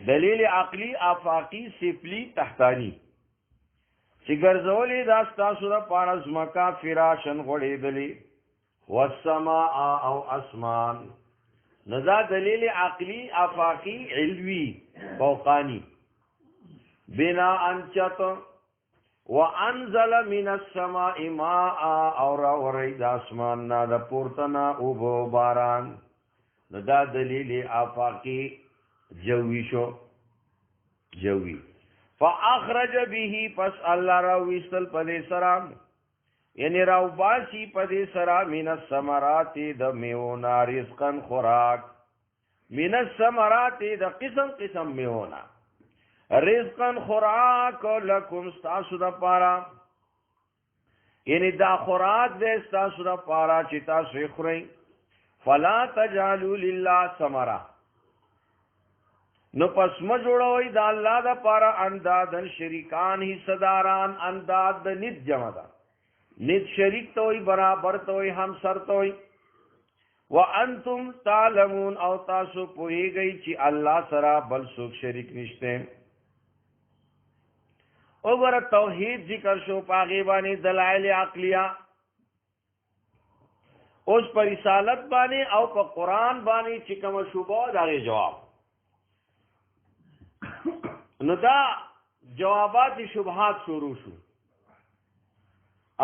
دلیل عقلی آفاقی سپلی تحتانی چې ګرځولې دا ستاسو د پاره ځمکه فراشن غوړېدلې والسماء او اسمان نزا دلیل عقلی آفاقی علوی فوقانی بنا انچت وانزل من السماء ماء اور ورید اسمان نا د پورتنا او باران ندا دلیل آفاقی جوی شو جوی فاخرج به پس الله را ویستل پدې سرام یعنی راو باسی پدې سرا من الثمرات د میونا رزقن خوراک من الثمرات د قسم قسم میونا رزقن خوراک لکم ستاسو د پارا یعنی دا خوراک دې ستاسو د پارا چې تاسو خورئ فلا تجعلوا لله ثمرا نو پس ما جوړوي د الله د پارا اندادن شریکان حصداران انداد د نت جمع ده نت شریک تو وي برابر تو وي هم سر تو وي وانتم تعلمون او تاسو پوهیږئ چې الله سره بل څوک شریک نشته وګوره توحید ذکر شو پاغي باندې دلایل عقلیه اوس پر رسالت باندې او په قران باندې چې کوم شوبه دغه جواب نو دا جوابات شبهات شروع شو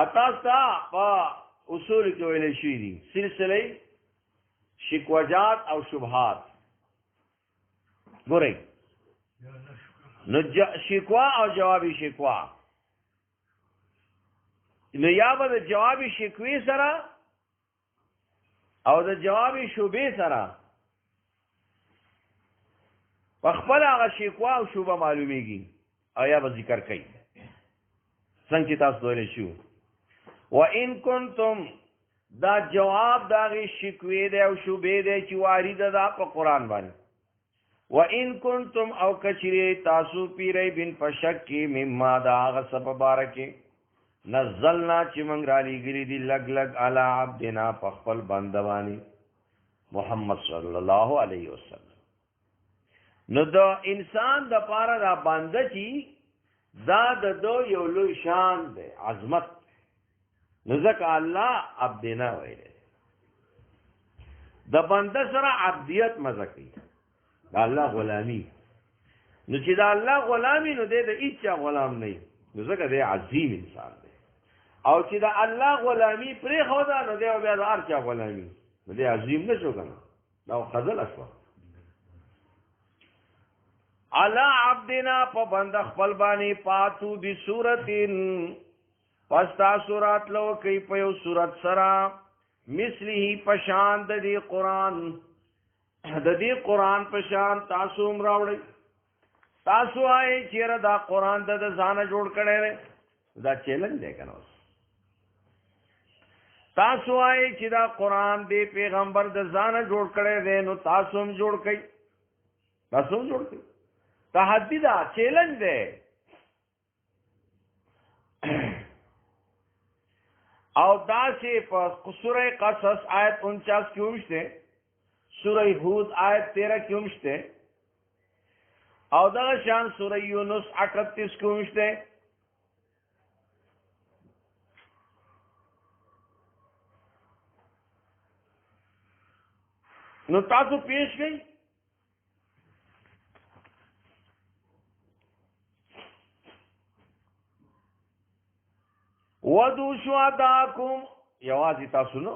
اتاستا په اصول کې ویل شي دي سلسله شکوجات او شبهات ګورئ نو شکوا او جوابی شکوا نو یا به د جوابی شکوی سره او د جوابی شوبې سره په خپل هغه شکوا او شوبه معلومیږي او یا به ذکر کوي څنګه چې تاسو ویل شو وان کنتم دا جواب داغي شکوی دی او شوبې دی چې وارد ده په قران باندې وان کنتم او کچری تاسو پیری بن پشکی مما دا هغه سبب بارکه نزلنا چې موږ را لېږلي دي لګ لګ علی عبدنا په خپل بنده باندې محمد صلی الله علیه وسلم نو دا انسان د پاره دا بنده چې دا د دو یو لوی شان دی عظمت نو ځکه الله عبدنا ویل د بنده سره عبدیت مزه کوي دا الله غلامی نو چې دا الله غلامی نو دی د هیڅ غلام نه نو ځکه دی عظیم انسان دی او چې دا الله غلامی پرې خو دا نو دی بیا د هر چا غلامی نو دی عظیم نشو کنه دا خزل اشوا علا عبدنا په بند خپل باندې پاتو بصورتن پستا صورت لو کوي په یو صورت سره مثله پشان د دې قران پشان تاسو راوړی تاسو آئے چیرې دا قران د ځان جوړ کړي دا چیلنج دی کنه تاسو آئے چې دا قران دی پیغمبر د ځان جوړ کړي دی نو تاسو هم جوړ کړئ تحدی دا چیلنج دی او داسې په سوره قصص آیت 49 کې هم شته، سوره هود آیت 13 کې هم شته، او دغه شان سوره یونس 38 کې هم شته. نو تاسو پیش کړئ ودو شهداکم، یوازې تاسو نو،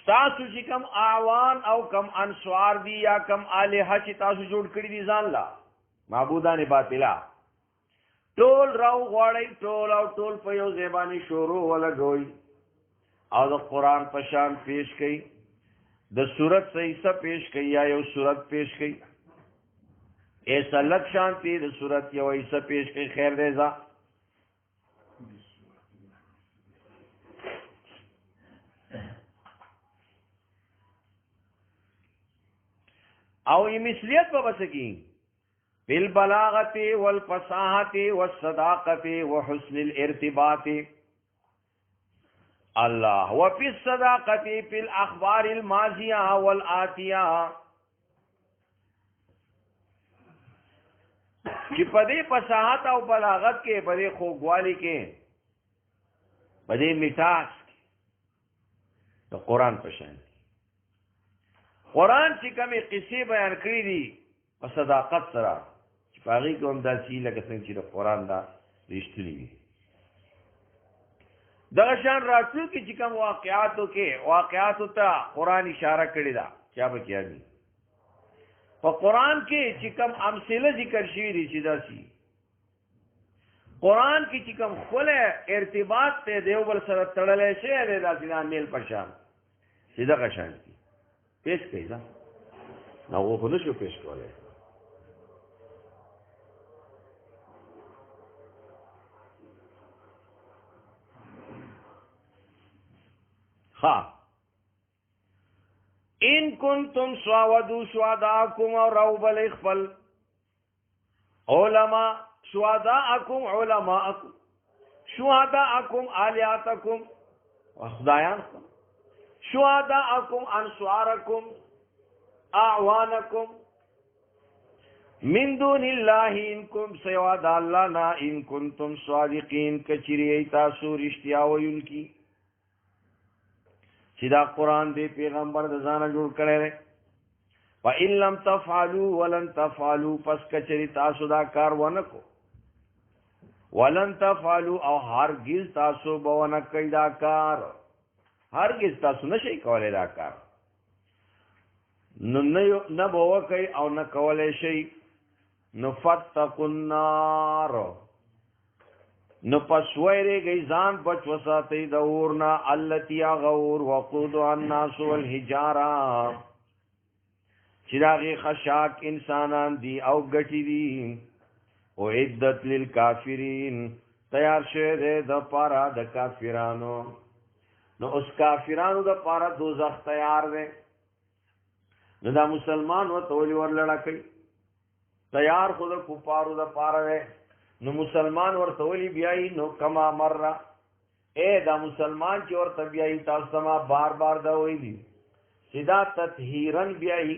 تاسو چې کم اعوان او کم انصار دي یا کم الہ چې تاسو جوړ کړی دي ځان لا معبودان باطلا، ټول راو غواړئ، ټول او ټول په یو زبانی شروع ولګوي او د قرآن په شان پیش کړئ، د صورت صحیح پیش کړئ یا یو صورت پیش کړئ، ایسا لک شانتی د صورت یو ایسا پیش کړئ، خیر دی ځا. او مثلیت په بسکی بالبلاغت والفصاحت والصداقت وحسن الارتباط الله وفي الصداقت في الاخبار الماضيه والاتيه، چې په دې فصاحت او بلاغت کې، په دې خوږوالي کې، په دې مټاس د قرآن په شان قرآن چې کومې قصې بیان کړي دي په صداقت سره، چې په هغې کې هم داسې لکه څنګه چې د قرآن دا رښتوني وي. دغه شان راتلونکي چې کوم واقعاتو کې واقعاتو ته قرآن اشاره کړې ده، چا به کې دي په قرآن کې چې کوم امثله ذکر شوي دي، چې داسې قرآن کې چې کوم ښکلی ارتباط ته د یو بل سره تړلی شوی دی، داسې د میل په شان چې دغه شان دي پیش کړئ. دا نو خو نشو پیش کولی. ها ان کنتم سواودو شهداءکم او روب الاخفل علماء شهداءکم علماءکم شهداءکم آلیاتکم خدایان شهداءکم انصارکم اعوانکم من دون الله ان کنتم سوا د الله نه ان کنتم صادقین کچری تاسو رښتیا ویونکي چې دا قرآن دی پیغمبر د ځانه جوړ کړی دی. فإن لم تفعلوا ولن تفعلوا، پس کچری تاسو دا کار ونه کو، ولن تفعلوا او هرگز تاسو به ونه کوئ دا کار، هرگز تاسو نشئ کولی دا کار، نه به وکئ او نه کولی شئ. نو فتقوا النار، نو پس ویریږئ ځان بچ وساتئ د اور نه، التي غور وقودها الناس والحجاره، چې د هغې خشاک انسانان دي او ګټې دي. اعدت للکافرین، تیار شوی دی د پاره د کافرانو. نو اوس کافرانو د پاره دوزخ تیار دی، نو دا مسلمان ورته ولې ورلړه کوي؟ تیار خو د کفارو د پاره دی، نو مسلمان ورته ولې بیایي؟ نو کما مره، دا مسلمان چې ورته بیایي تاسو ته ما بار بار دا ویلي چې دا تطهیرن بیایي،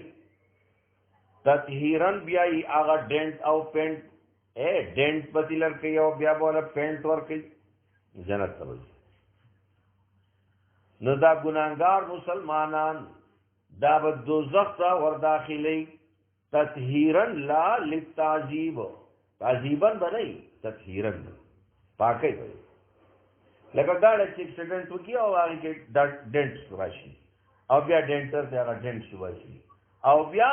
تطهیرن بیایي، هغه ډینټ او پینټ ډینټ پتی لرکوي او بیا به وله پینټ ورکوي، جنت ته وځي. نو دا ګناهګار مسلمانان دا به دوزخ ته ورداخلوي، تطهیرن لا للتعذیب، تعذیبن به نه، تطهیرن پاکی به. لکه ګاډی چې اکسیډنټ وکړي او هغې کې ډینټ راشي او بیا ډینټر ته هغه ډینټ واشي او بیا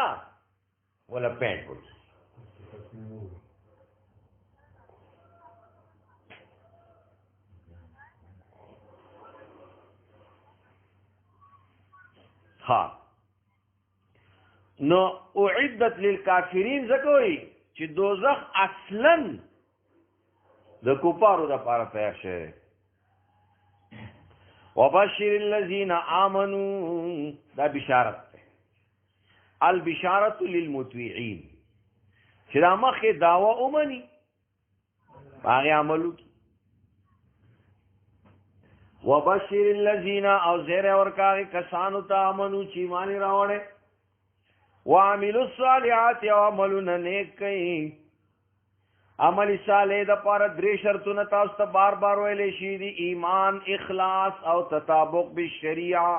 وله پینټ وکړي. ها نو اعدت للکافرین ځکه چې دوزخ اصلا د کفارو د پاره تیار شوی. وبشر الذین آمنوا، دا بشارت ده، البشارت للمطیعین، چې دا مخکې دعوه ومني هغې عمل وکړي. وبشر الذین او زیر ورکاغی کسانو تا امنو چی مانی راوڑے وعملوا الصالحات او عملون نیک کئی عمل صالح دا پار دری شرطون تاستا بار بار ویلے شیدی ایمان اخلاص او تطابق بالشریعہ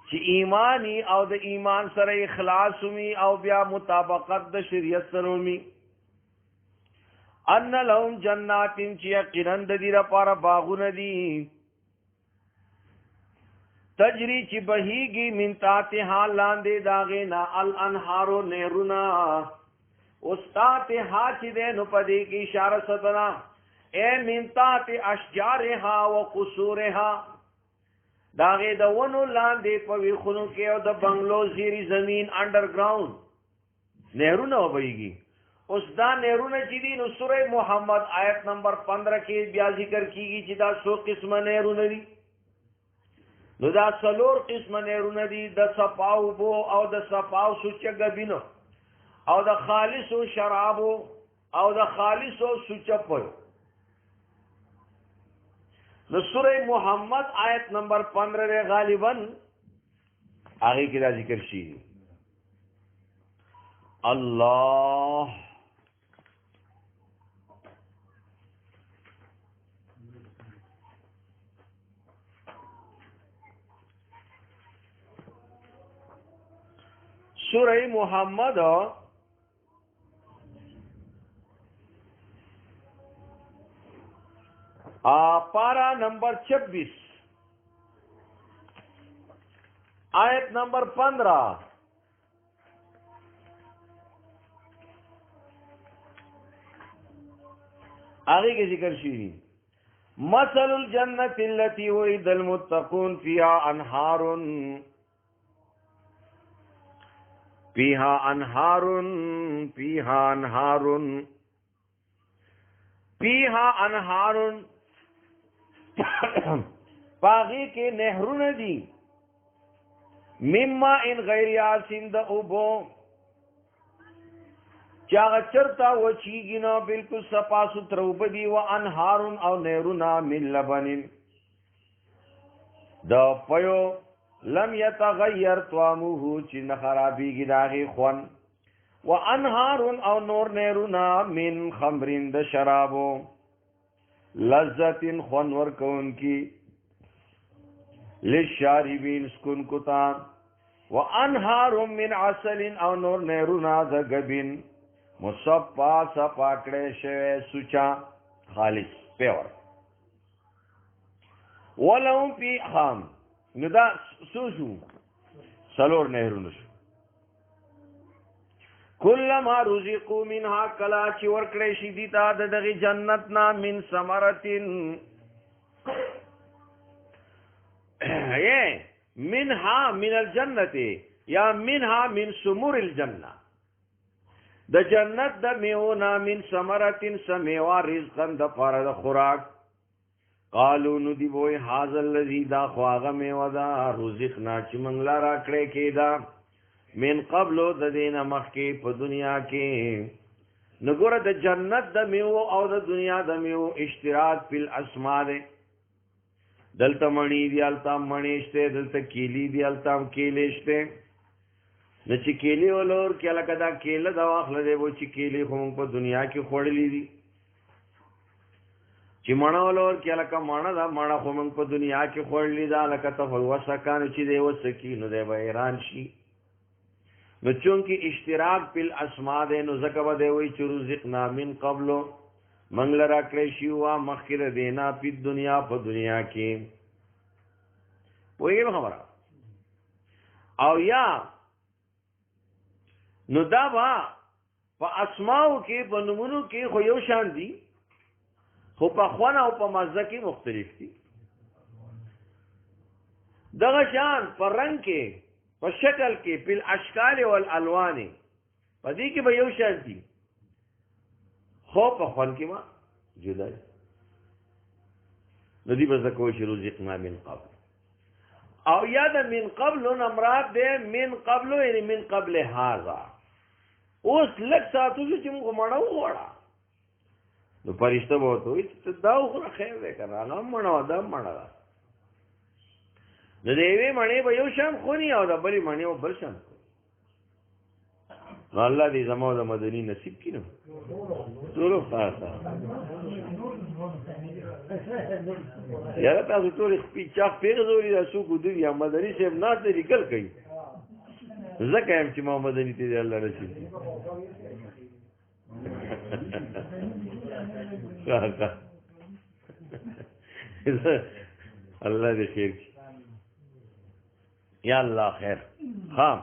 چی ایمانی او دا ایمان سر اخلاص می او بیا مطابقت دا شریعت سرومی ان لهم جناتین چی یقینن دا دیر پارا باغون دی تجری چی بہیگی من تحتها لاندے داغینا الانہارو نیرونا استاتها چی دینو پدی کی اشارہ ستنا اے من تحت اشجارها و قصورها داغی دا ونو لاندے پوی خونو کے او دا بنگلو زیری زمین انڈرگراؤنڈ نیرونا ہو بہیگی اس دا نیرون چی دی نو سورہ محمد آیت نمبر 15 کی بیا ذکر کی گی چی دا سو قسم نیرون دی نو دا سلور قسم نیرون دی دا سپاو بو او دا سپاو سوچا گبینو او دا خالصو شرابو او دا خالصو سوچا پو نو سورہ محمد آیت نمبر 15 رے غالباً آگے کی دا ذکر شی اللہ سورہ محمد پارہ نمبر 26 آیت نمبر 15 آگے کے ذکر شیری مثل الجنت التي وعد المتقون فيها انہار پاغی کے نہرون دی مما ان غیر آسین دا اوبو چاگا چرتا و چیگینا بالکل سپا ستروب دی و انہارون او نہرونا من لبنین دا پیو لم یتغیر طعمه چی نخرابی گی داغی خون و انہارون او نور نیرونا من خمرین دا شرابو لذتین خون ورکون کی للشاربین سکن کتان و انہارون من عسلین او نور نیرونا دا گبین مصفا سپاکڑے شوے سوچا خالص پیور ولهم پی خام ندا سوشو سلور نهرون شو کلما رزقو منها کلا چی ورکڑی شدیتا دغی جنتنا من ثمرتن منها من الجنت یا منها من ثمور الجنہ دا جنت دا میونا من ثمرتن سمیوا رزقن دا پارا دا خوراک قالو ندی بوئی حاضر اللذی دا خواغ میو دا رزقنا چی منگلا راکڑے کے دا من قبلو دا دینا مخی پا دنیا کے نگور دا جنت دا میو او دا دنیا دا میو اشتراک پی الاسما دے دلتا منی دی علتا منیشتے دلتا کیلی دی علتا کیلیشتے نچی کیلی ولور کیا لکا دا کیل دا واخل دے وہ چی کیلی خون پا دنیا کی خوڑ لی دی چی مانا ولور کیا لکا مانا دا مانا خون پا دنیا کی خوڑ لی دا لکا تفل وسکانو چی دے وسکینو دے با ایران شی نو چونکہ اشتراک پی الاسما دے نو زکبہ دے وی چو رزقنا من قبلو منگل راکڑے شیوا مخیر دینا پی دنیا پا دنیا کی وہی خبرہ او یا نو دا با پا اسماو کی پا نمونو کی خو یو شان دی خو پا خوانا و پا مزہ کی مختلف دی دغا شان پا رنگ کے پا شکل کے پی الاشکال والالوان پا دی کی با یو شان دی خو پا خوان کی ما جدا ہے ندی بزدکوش رزقنا من قبل او یاد من قبل نمراد دے من قبل یعنی من قبل هذا اوس لک ساتو چې موږ مړو وړا نو فرشته به ورته وایي ته دا وخوره خیر دی که نه هغه هم مڼه وه دا هم مڼه ده نو د یوې مڼې به یو شان خوري او د بلې مڼې به بل شان خوري نو الله دې زما د مدني نصیب کړي نو ټولو خاصه یاره تاسو ټول خپې چاق پېغځولي دا څوک ودري یا مدني صاحب ناست دی لیکل کوي ځکه یم چې ما مدني ته دې الله نصیب کړي الله دې خیر کړي یا الله خیر خام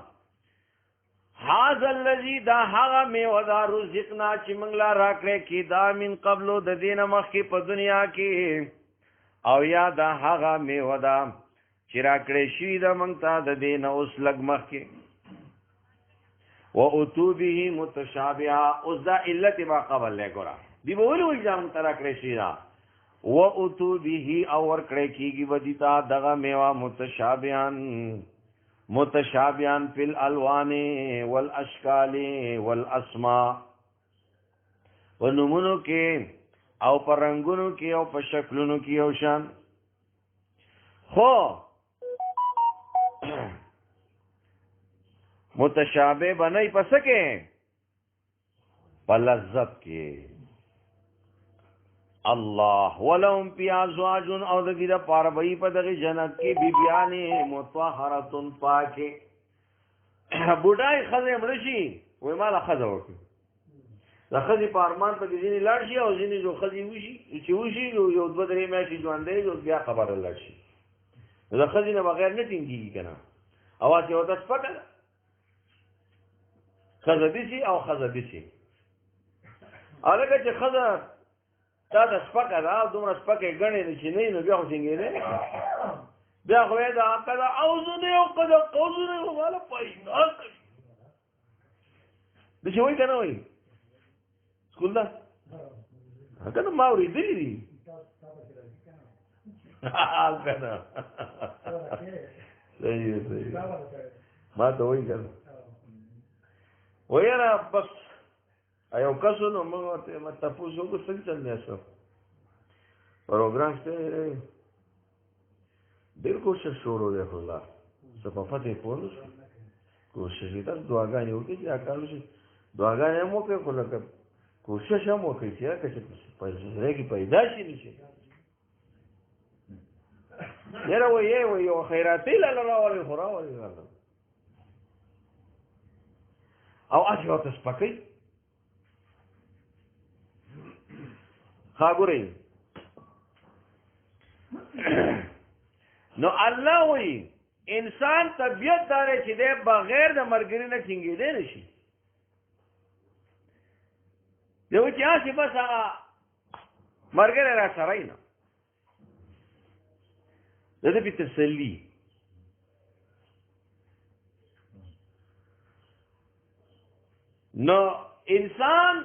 هذا الذي دا هغه میوه دا رزقنا چې موږ لا راکړې کې دا من قبلو د دینه مخکې په دنیا کې او یا دا هغه میوه دا چې راکړې شوي ده موږ ته د دینه اوس لږ مخکې واتو به متشابهه اوس دا علت ما قبل له ګوره دی به ولې وایي دا موږ ته راکړې شوي ده واتو به او ورکړې کېږي به دې ته دغه میوه متشابهان فی الالوان والاشکال والاسماء ونمونو کې او پر رنگونو کې او په شکلونو کې یو شان خو متشابه بنای پس کې په لذت کې الله ولهم فی ازواج او د دې لپاره به په دغه جنت کې بیبیانې مطهرتون پاکه بډای خزه مړ شي وای مال خزه وکړي د خزې په ارمان په کې ځینې لاړ شي او ځینې جو خزې وشي چې وشي یو دوه درې میاشتې ژوندی یو بیا خبره لاړ شي د خزې نه بغیر نه ټینګېږي که نه اواز یې ورته سپکه ده ښځه دې شي او ښځه دې شي هلکه چې ښځه تا د سپکه ده او دومره سپکې ګڼې ده چې نه وي نو بیا خو ټینګېدی بیا خو یې دا که ده اوزونه او که ده قوزونه یو ماله پیدا کوي د چې وایي که نه وایي سکول ده که نه ما اورېدلي دي که نه صحیح صحیح ما ته وایي که نه ویره بس یو کسو نو موږ ورته تپوس وکړو څنګه چل دی سو پروګرام شته ډېر کوشش شروع دی خو لا څه په فتحې پوه نه شو کوشش یې تاسو دعاګانې وکړئ چې دا کار وشي دعاګانې هم وکړئ خو لکه کوشش هم وکړئ چې که چې زړه کې پیدا شي نه شي یاره وایي یو خیراتي لاله راولئ خو راولئ او هسې ورته سپکئ خاګورئ نو الله وایي انسان طبیعت دا دی چې دی بغیر د ملګري نه ټینګېدی نه شي دی وایي چې هسې بس هغه ملګری را سره یې نه د ده پې تسلي نو انسان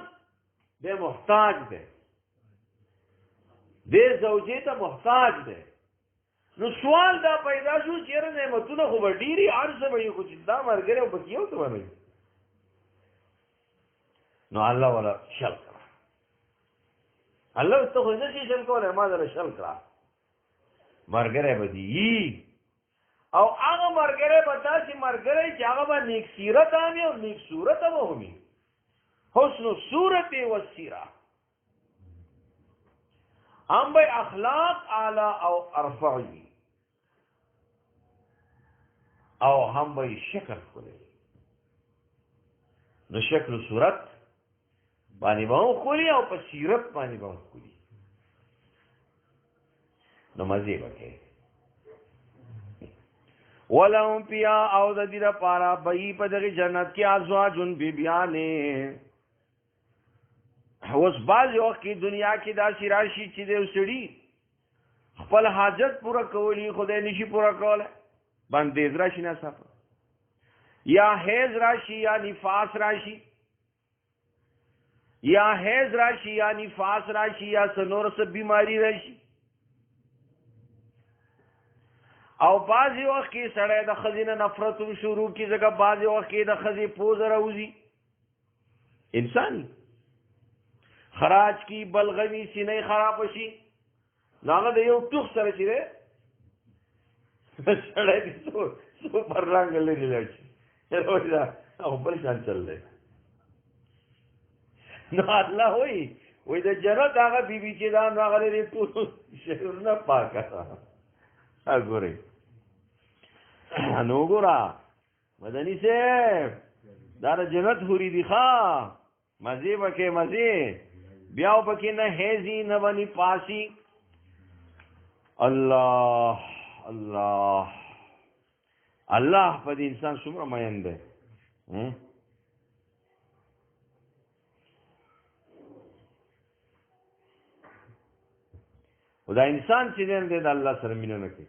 دی محتاج دی دې زوجې ته محتاج دی نو سوال دا پیدا شو چېرې نعمتونه خو به ډېرې هر څه به یې خو چې دا ملګری او پکې یو څه به نه وي نو الله والا شل کړه الله ته خو نه شي شل کولی ما دله شل کړه ملګری به دي او هغه ملګری به داسې ملګری چې هغه به نیک سیرت هم وي او نیک صورت به هم وي حسن صورت و سیره هم به اخلاق اعلی او ارفع وي او هم به شکل ښکلی نو شکل و صورت باندې به هم ښکلي او په سیرت باندې به هم ښکلي نو مزې به کوي ولهم فیها او د دې لپاره به یي په دغې جنت کې ازواجن بیبیانې اوس بعض وخت کې دنیا کې داسې راشي چې د یو سړي خپل حاجت پوره کولی خدای نشي پوره کولی بندیز راشي ناڅاپه یا حیض راشي یا نفاس راشي یا حیض راشي یا نفاس راشي یا څه نور څه بیماري راشي او بعضې وخت کې سړی د ښځې نه نفرت شروع کړي ځکه بعضې وخت کې د ښځې پوزه راوځي انسان خراج کی بلغوي سینې خراب شي ناغه د یو ټوخ سره شي سړی دې سو پر رنګ لري لشي دا او بل شان چل دی نو الله وای د جنت هغه بیبي چې دا هغه لري ټول شهرونه پاکه وګورئ نو ګورا مدني صاحب دا جنت حوري دي ښا مزه وکي مزه بیا وبکې نه هيزي نه وني پاسي الله الله الله په دې انسان څومره مین دی او دا انسان چې دی د الله سره مینه نه کوي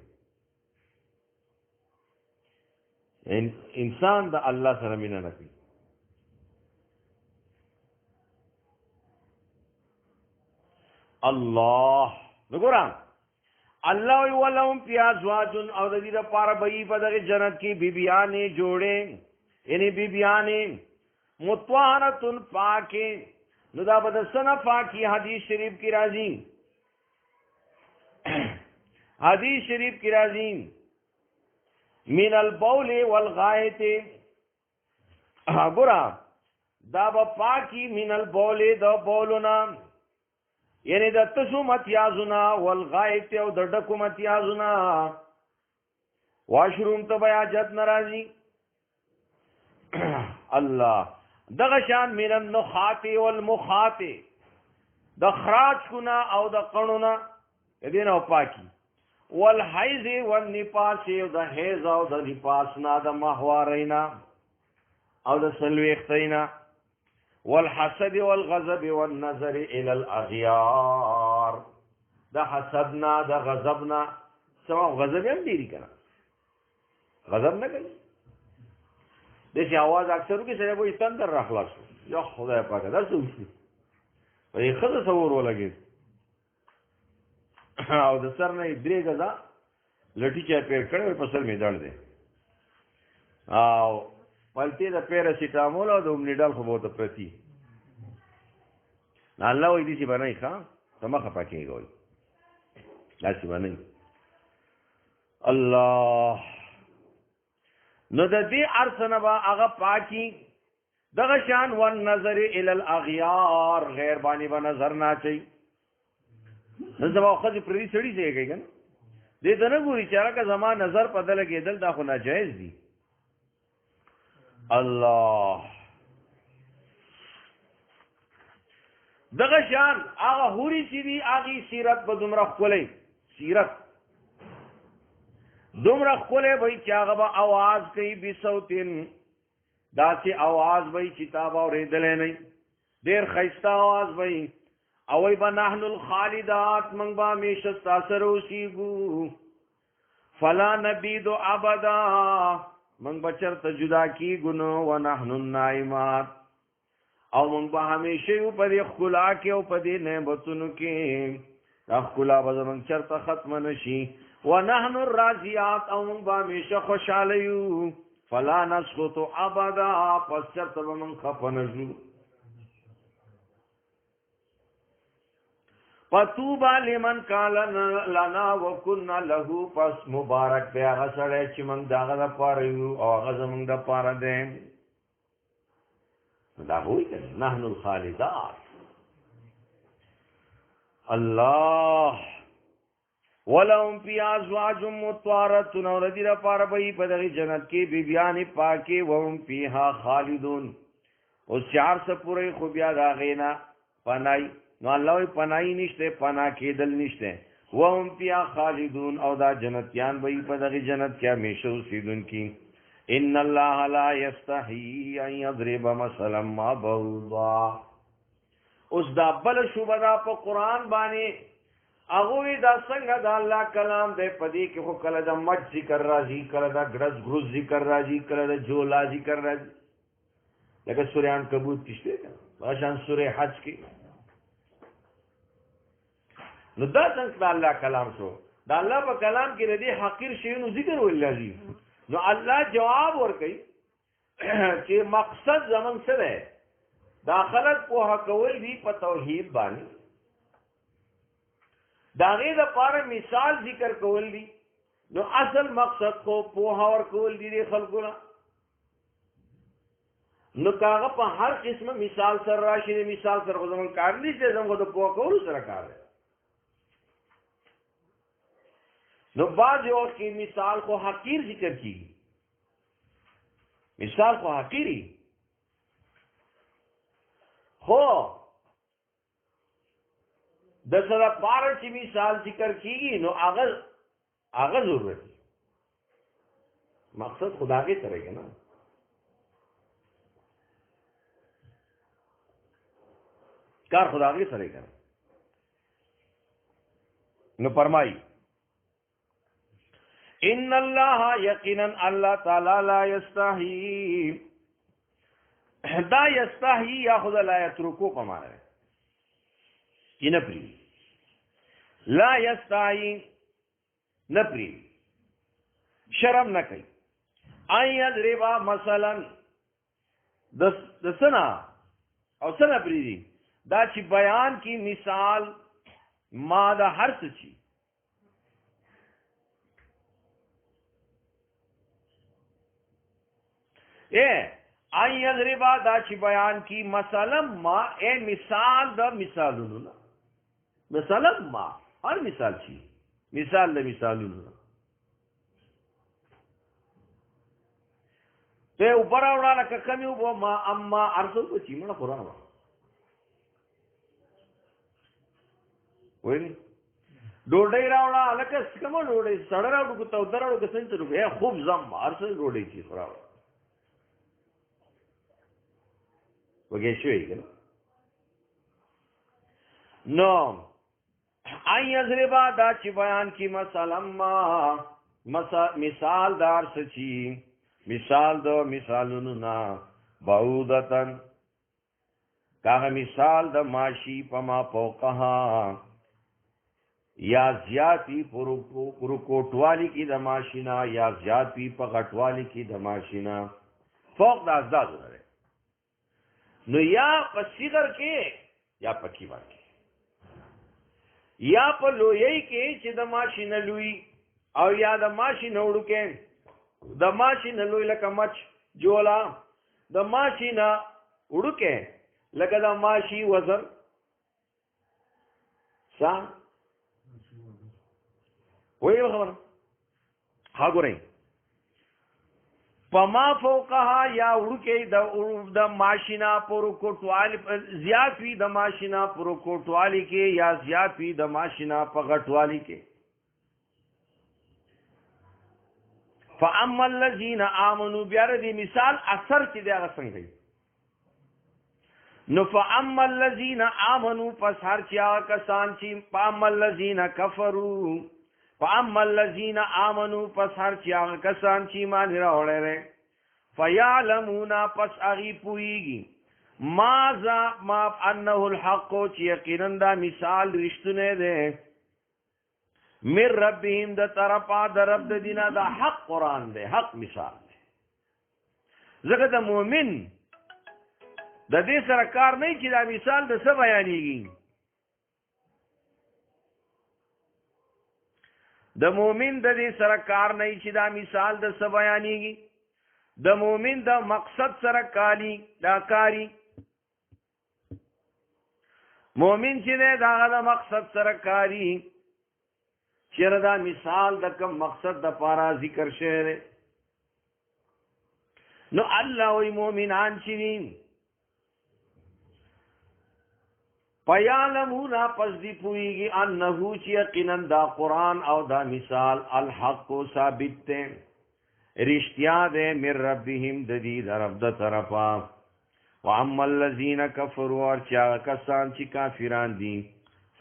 انسان د الله سره مینه نه کوي الله وګورم الله وی ولهم فی ازواج او د دې لپاره به په دغه جنت کې بیبیانې جوړې یعنی بیبیانې مطهرتن پاکه نو دا به د سنه پاکي حدیث شریف کی راځي حدیث شریف کی راځي من البول والغائط ګورا دا به پاکي من البول د بولنا یعنی د تسو متیازنا والغائط او د ډکو متیازنا واشروم ته بیا جت ناراضي الله دغه شان من النخات والمخات د خراج کنا او د قڼونا دې نو پاکي والحیض والنفاس او د حیض او د نفاس نه د محوارینا او د سلوختینا والحسد والغضب والنظر الى الاغيار د حسدنا د غضبنا سوا غضب هم دیری کنه غضب نه کوي دغه आवाज اکثر کې سره وې تندر راخلاص یا خدای پاک دا څه وشي په خزه څور ولګي او د سر نه درې غزا لټی چا پیر کړو په سر میدان دی او پلتی د پیراسیټامول او د اومنیډال خو بہت پرتی نه الله وې دې چې باندې ښا سمخه پکې ګول لاسي باندې الله نو د دې ارسنه با هغه پاکي دغه شان ون نظر ال الاغيار غیر باندې به نظر نه چي نو زما خو دې پرې سړی ځای کوي کنه دې ته نه ګوري چې هغه زما نظر بدل کېدل دا خو ناجایز دي الله دغه شان هغه هوري چې دی هغه سیرت به دومره خولې سیرت دومره خولې وای چې هغه به आवाज کوي به صوتین داسې आवाज وای چې تا به اورېدلې نه ډېر ښایسته आवाज وای او وای به نحن الخالدات من با همیشه تاسو اوسېږو فلا نبید ابدا من بچر ته جدا کی ګنو ونحن النائمات او من به همیشه یو په خلا کې او په دې نعمتونو کې خلا به من چرته ختم نشي ونحن الراضيات او من به همیشه خوشاله یو فلا نسقط ابدا پس چرته به من خفنجو پتوبا لمن قال لنا وكنا له پس مبارک دی هغه سره چې موږ داغه د پاره یو او هغه زموږ د پاره دی دا وایي کنه نحن الخالدات الله ولهم فی ازواج مطهرة اور دې لپاره به په دغه جنت کې بیبیانې پاکي وهم فیها خالدون او 400 پورې خو بیا دا غینا پنای نو الله پنای نشته پنا کېدل نشته وهم فیها خالدون او دا جنتیان به په دغه جنت کې همیشه اوسیدونکي ان الله لا یستحی ان یضرب مثلا ما بعوضا اوس دا بل شوبدا په قران باندې هغه دا څنګه د الله کلام دی پدې کې خو کله د مټ ذکر راځي کله د غرز غروز ذکر راځي کله د جولا ذکر راځي لکه سورہ عنکبوت کې شته باشان سورہ حج کې نو دا څنګه د الله کلام شو د الله په کلام کې ردی حقیر شی نو ذکر ول لازم نو الله جواب ورکړي چې مقصد زمون څه دی دا خلق پوها کول دی په توحید باندې دا غي د پاره مثال ذکر کول دی نو اصل مقصد خو پوها ور کول دی خلقو نه نو کاغه په هر قسمه مثال سره راشي مثال سره غوږم کار دي چې زموږ د پوها کول سره کار دی نو بعض یو کې مثال خو حقیر ذکر کیږي مثال خو حقیری خو د سره پاره چې مثال ذکر کیږي نو هغه ضرورت مقصد خدای سره کې نه کار خدای سره کې نو فرمایي ان الله یقینا الله تعالی لا یستحی دا یستحی یاخذ لا یترکو پمانه کی نپری لا یستحی نپری شرم نکي ای یضربا مثلا د سنا او سنا پری دا چې بیان کی مثال ما دا هر څه چی ای یضربا دا چې بیان کی مثلا ما مثال دا مثالونو نه مثلا ما هر مثال چی مثال د مثالونو ته اوپر وړاله کمی وو ما اما ارسو کو چی مړه قران وایي ډوډۍ راوړه لکه څنګه ډوډۍ سړی راوړو کو ته دراوړو کو څنګه روغه خوب زم ارسو ډوډۍ چی راوړه وګې شوې کنه نو ای یضربا دا چې بیان کی مثلا ما مثال دار سچی مثال دو مثالونو نا بعودتن کاغه مثال د ماشی پما پوقها یا زیاتی پرو کوټوالی کی د ماشینا یا زیاتی په غټوالی کی د ماشینا فوق د ازداد لري نو یا په صغر کې یا په کبر کې یا په لوی کې چې د ماشینه لوی او یا د ماشینه وړو کې د ماشینه لوی لکه مچ جولا د ماشینه وړو کې لکه د ماشي وزر سا وایي خبره ها ګورئ پما فوقها یا وړوکې د ماشینا پرو کوټوالی زیات وي د ماشینا پرو کوټوالی کې یا زیات وي د ماشینا په غټوالی کې فاما الذين امنوا بیا دې مثال اثر کې دا څنګه نو فاما الذين امنوا پس هر چا کسان چې فاما الذين كفروا فاما الذين امنوا پس هر چا کسان چې ایمان راوړل فیعلمون پس اغي پويږي ماذا ما انه الحق چې یقینا دا مثال رښتونه ده من ربهم د طرفا د رب د دینه دا حق قران ده حق مثال ده زګه د مؤمن د دې سره کار نه چې دا مثال د څه بیانېږي د مؤمن د دې سره کار نه چې دا مثال د څه بیانېږي د مؤمن د مقصد سره کاری مؤمن چې دا د مقصد سره کاری چیرې دا مثال د کوم مقصد د پاره ذکر شوی نو الله وی مؤمنان چې پیالمون پس دی پویږي انه چې یقینا دا قران او دا مثال الحق ثابت ده رشتیا ده من ربهم د دې رب د طرفا واما الذين كفروا ارچا کسان چې کافران دي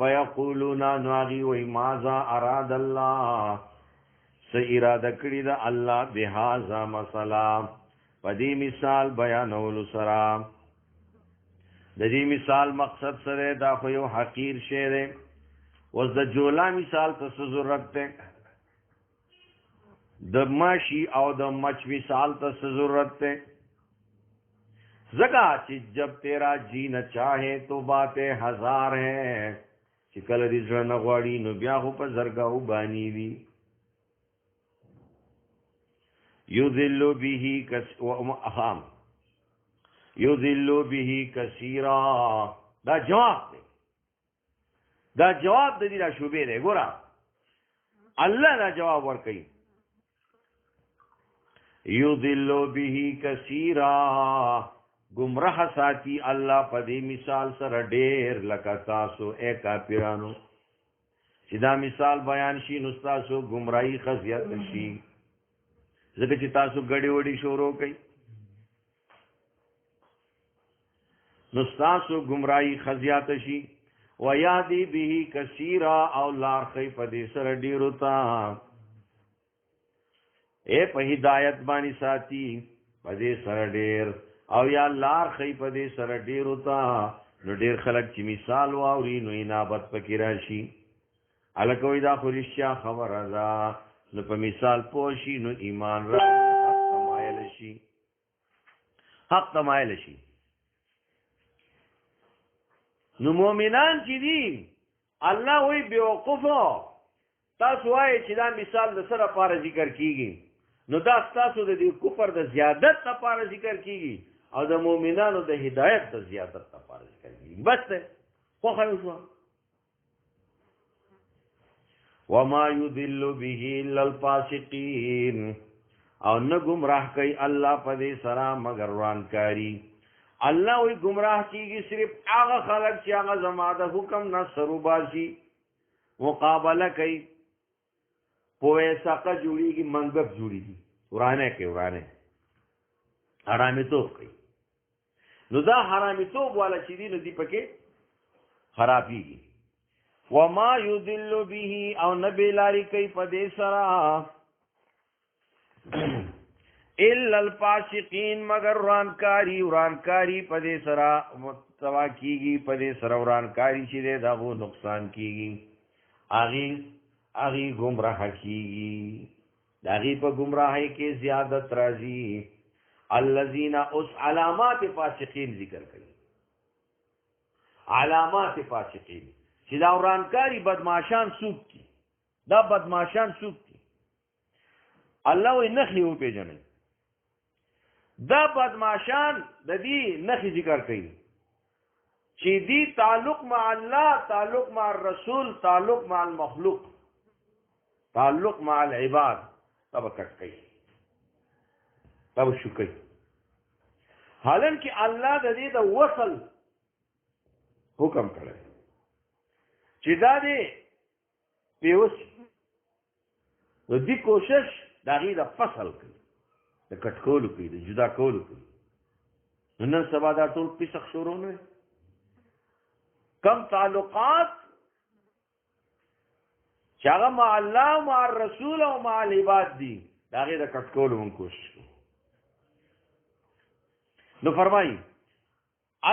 فيقولون ناغي وای ماذا اراد الله س اراده کړی دا الله بهذا مثلا پدې مثال بیانول سره د دې مثال مقصد سره دا خو یو حقیر شی دی اوس د جولا مثال ته ضرورت ده د ماشي او د مچ مثال ته ضرورت ده زکا چې جب تیرا جی نہ چاہے تو باتیں ہزار ہیں چې کله دې زړه نه غواړي نو بیا خو په زرګاو بانی وي یذل به کثیرا دا جواب دی دا جواب د دې را شوبې دی ګوره الله دا جواب ورکړي یذل به کثیرا گمراہ ساتي الله په دې مثال سره ډېر لکه تاسو اے کافرانو چې دا مثال بیان شي نو تاسو گمراهي خزیات شي ځکه چې تاسو ګډي وډي شروع کړئ نو تاسو گمراهي خزیات شي ويادي به کثیرا او لار خي په دې سره ډېر وتا اے په هدایت باندې ساتي په دې سره ډېر او یا لار خی په دې سره ډیر وتا نو ډیر خلک چې مثال واوري نو انابت پکې راشي الکوې دا خو رښتیا خبره ده نو په مثال پوه شي نو ایمان را حق تمایل شي نو مؤمنان چې دي الله وی بیوقفو تاسو وایي چې دا مثال د سره لپاره ذکر کیږي نو دا تاسو د دې کفر د زیادت لپاره ذکر کیږي او د مؤمنانو د هدایت د زیادت لپاره ذکر کیږي بس ته خو خو وما يضل به الا الفاسقين او نه گمراه کوي الله په دې سره مگر روانکاری الله وی گمراه کیږي صرف هغه خلک چې هغه زما د حکم نه سروباسي مقابله کوي پوهه ساقه جوړیږي منګب جوړیږي ورانه کوي ورانه حرامي توپ کوي نو دا حرامي توپ والا چې دي نو دی پکې خرابيږي وما يضل به او نبي لاري کوي په دې سره الا الفاسقين مگر ورانکاری په دې سره متوا کیږي په دې سره ورانکاری چې دا غو نقصان کیږي اغي گمراه کیږي داغي په گمراهي کې زیادت راځي الذين اس علامات فاسقين ذکر کړي علامات فاسقين چې دا ورانکاری بدمعشان سوق کی دا بدمعشان سوق کی الله وي نخي او پیژني دا بدمعشان د دې نخي ذکر کړي چې دې تعلق مع الله تعلق مع الرسول تعلق مع المخلوق تعلق مع العباد تب کټ کړي تب شو کوي حالانکه الله د دې د وصل حکم کړی چې دا دې پیوس د دې کوشش دا غي د فصل کوي د کټ کولو کوي د جدا کولو کوي نن سبا دا ټول پیسخ شروع نه کم تعلقات چاغه مع الله مع الرسول او مع العباد دي دا غي د کټ کولو مون کوشش نو فرمایي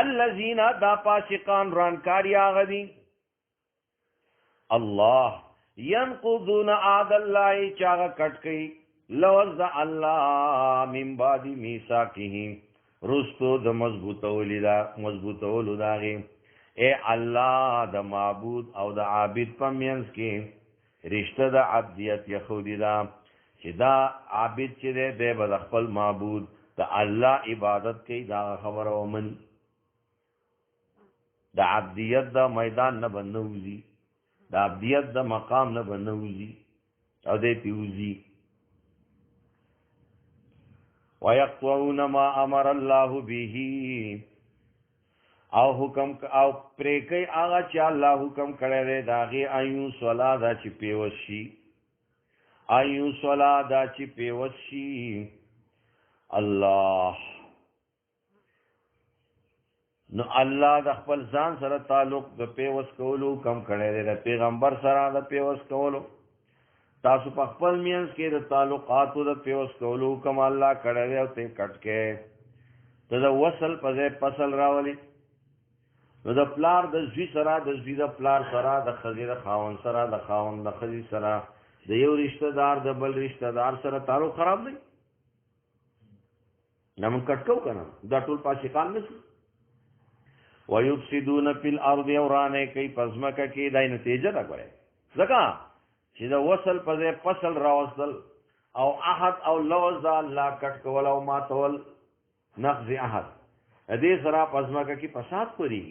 الذين دا فاسقان رانکاری آغدی الله ينقضون عهد الله چاغه کټ کئ لوز الله من بعد میثاقه رستو د مضبوطولو داغه اے الله د معبود او د عابد په منځ کې رشتہ د عبدیت یخودی دا چې دا عابد چې دی به خپل معبود د الله عبادت کوي دا خبره ومن د عبدیت د میدان نه بنوزي د عبدیت د مقام نه بنوزي او دې پیوزي ويقطعون ما امر الله به او حکم او پرې کوي هغه چې الله حکم کړی دی داغه ایو صلا دا چې پیوشي ایو صلا دا چې پیوشي الله نو الله د خپل ځان سره تعلق د پیوس کولو کم کړی دی د پیغمبر سره د پیوس کولو تاسو په خپل مینس کې د تعلقاتو د پیوس کولو کم الله کړی دی او ته کټ کې ته د وصل په ځای فصل راولي نو د پلار د زوی سره د زوی د پلار سره د خزي د خاون سره د خاون د خزي سره د یو رشتہ دار د بل رشتہ دار سره تعلق خراب دی نمن کټکو کنه دا ټول فاسقان نشي ويفسدون في الارض ورانه کوي پزماکه کې دای نتیجه دا کوي ځکه چې دا وصل په فصل راوصل او احد او لوز دا الله کټکول او ماتول نقض احد دې سره پزماکه کې فساد کوي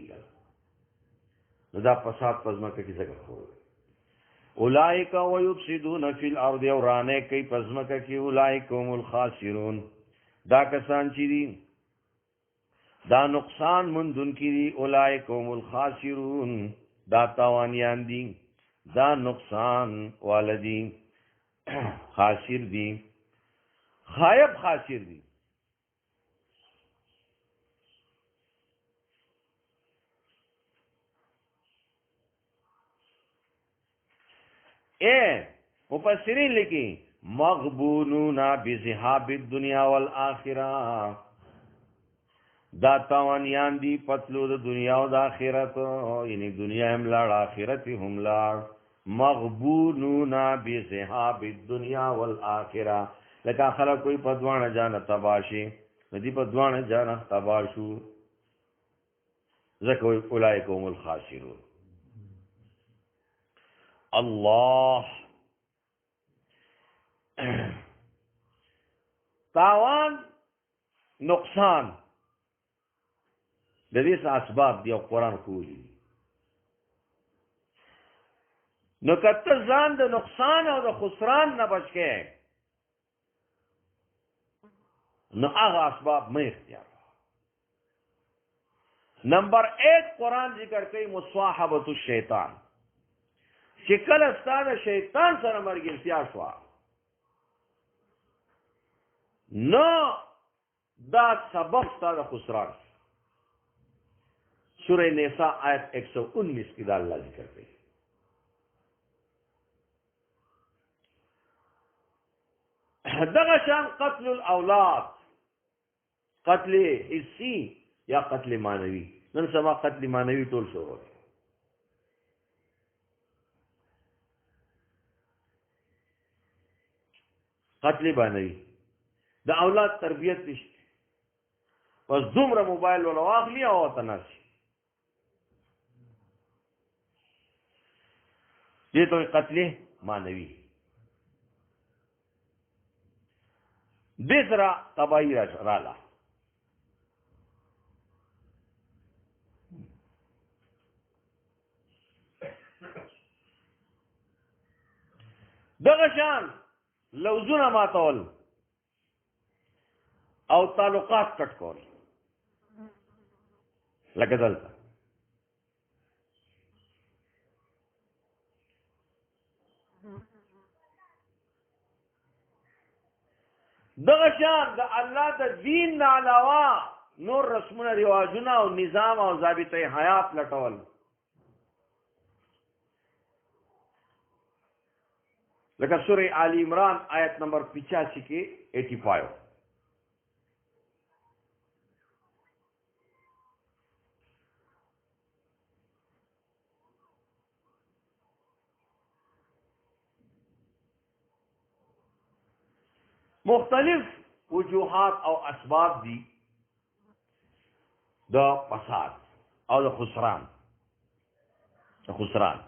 دا فساد پزماکه کې څنګه کوي اولئک ويفسدون في الارض ورانه کوي پزماکه کې اولئک هم الخاسرون دا کسان چې دي دا نقصان مندون کی دی اولئک هم الخاسرون دا تاوانیان دی دا نقصان والدی خاسر دی خائب خاسر دی مفسرین لکی مغبونون بذهاب الدنیا والآخرہ دا تاوانیان دی پتلو دا دنیا و دا آخرت یعنی دنیا هم لار آخرت هم لار مغبونون بذهاب الدنیا والآخرہ لکا خلق کوئی پدوان جانا تباشی ندی پدوان جانا تباشو ذکوی اولئکم الخاسرون اللہ تاوان نقصان د دې اسباب دی او قرآن کولی نو کته ځان د نقصان او د خسران نه بچ کې نو هغه اسباب مې اختیار نمبر 1 قرآن ذکر کوي مصاحبه الشیطان چې کله ستاسو شیطان سره مرګرتیا شو نو دا سبب ستاسو خسران سورہ نساء آیت 119 کی دا اللہ ذکر پہ دغشان قتل الاولاد قتل حسی یا قتل معنوی نن سبا قتل معنوی ټول شروع دی قتل معنوی دا اولاد تربیت نشته بس دومره موبایل ولا واخلي او تناسي یہ تو قتل معنوی دوسرا تباہی رالا دغشان لوزونه ماتول او تعلقات کټ کول لکه دلته دغشان د الله د دین نه علاوه نور رسمونه رواجونه او نظام او ضابطه حیات لټول لکه سورہ آل عمران آیت نمبر 85 کې 85 مختلف وجوهات او اسباب دي د فساد او د خسران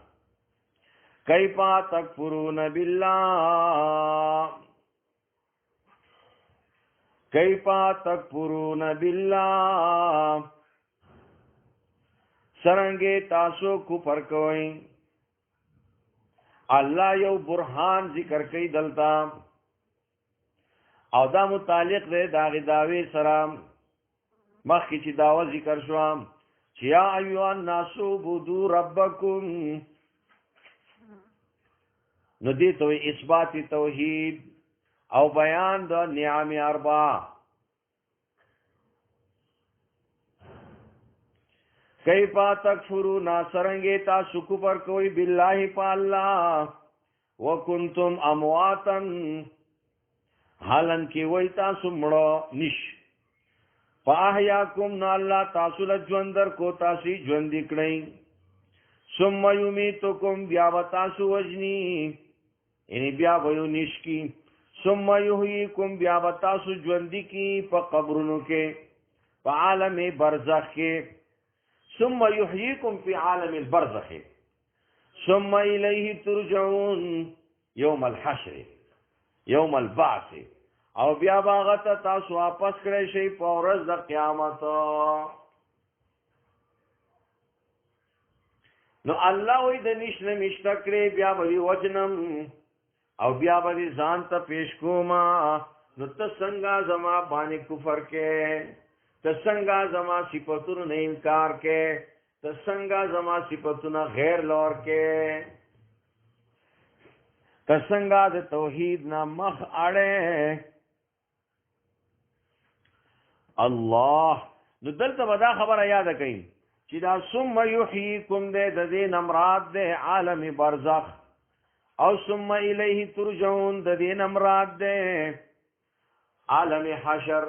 کیف تکفرون بالله کیف تکفرون بالله سرنګه تاسو کفر کوئ الله یو برهان ذکر کوي دلتا او دا متعلق دی داغی داوی سرام مخی چی داوی ذکر شوام چی یا ایوان الناس عبدوا ربکم نو دی توی اثبات توحید او بیان دا نعم اربع کیفا تکفرون سرنگی تاسو کفر کوئی باللہ پا اللہ وکنتم امواتا حالن کی وی تاسو مړو نش فاحیاکم نو الله تاسو له ژوندر کو تاسو ژوند کړئ ثم یمیتکم بیا تاسو وجنی یعنی بیا ویو نش کی ثم یحییکم بیا بتاسو ژوندی کی په قبرونو کې په عالم برزخ کې ثم یحییکم فی عالم البرزخ ثم الیه ترجعون یوم الحشر یوم البعث او بیا باغت تاسو واپس کړئ شي په ورځ د قیامت. نو الله وی د نشنه مشتکړي بیا به وجنم او بیا به ځان ته پیش کوما. نو ته څنګه زما باندې کفر کې، ته څنګه زما صفاتونو نه انکار کې، ته څنګه زما صفاتونو غیر لور کې، ته څنګه د توحید نه مخ اړې. الله نو دلته به دا خبره یاد کړئ چې دا ثم یحییکم د دې نمراد د عالم برزخ او ثم الیه ترجعون د دې نمراد د عالم حشر.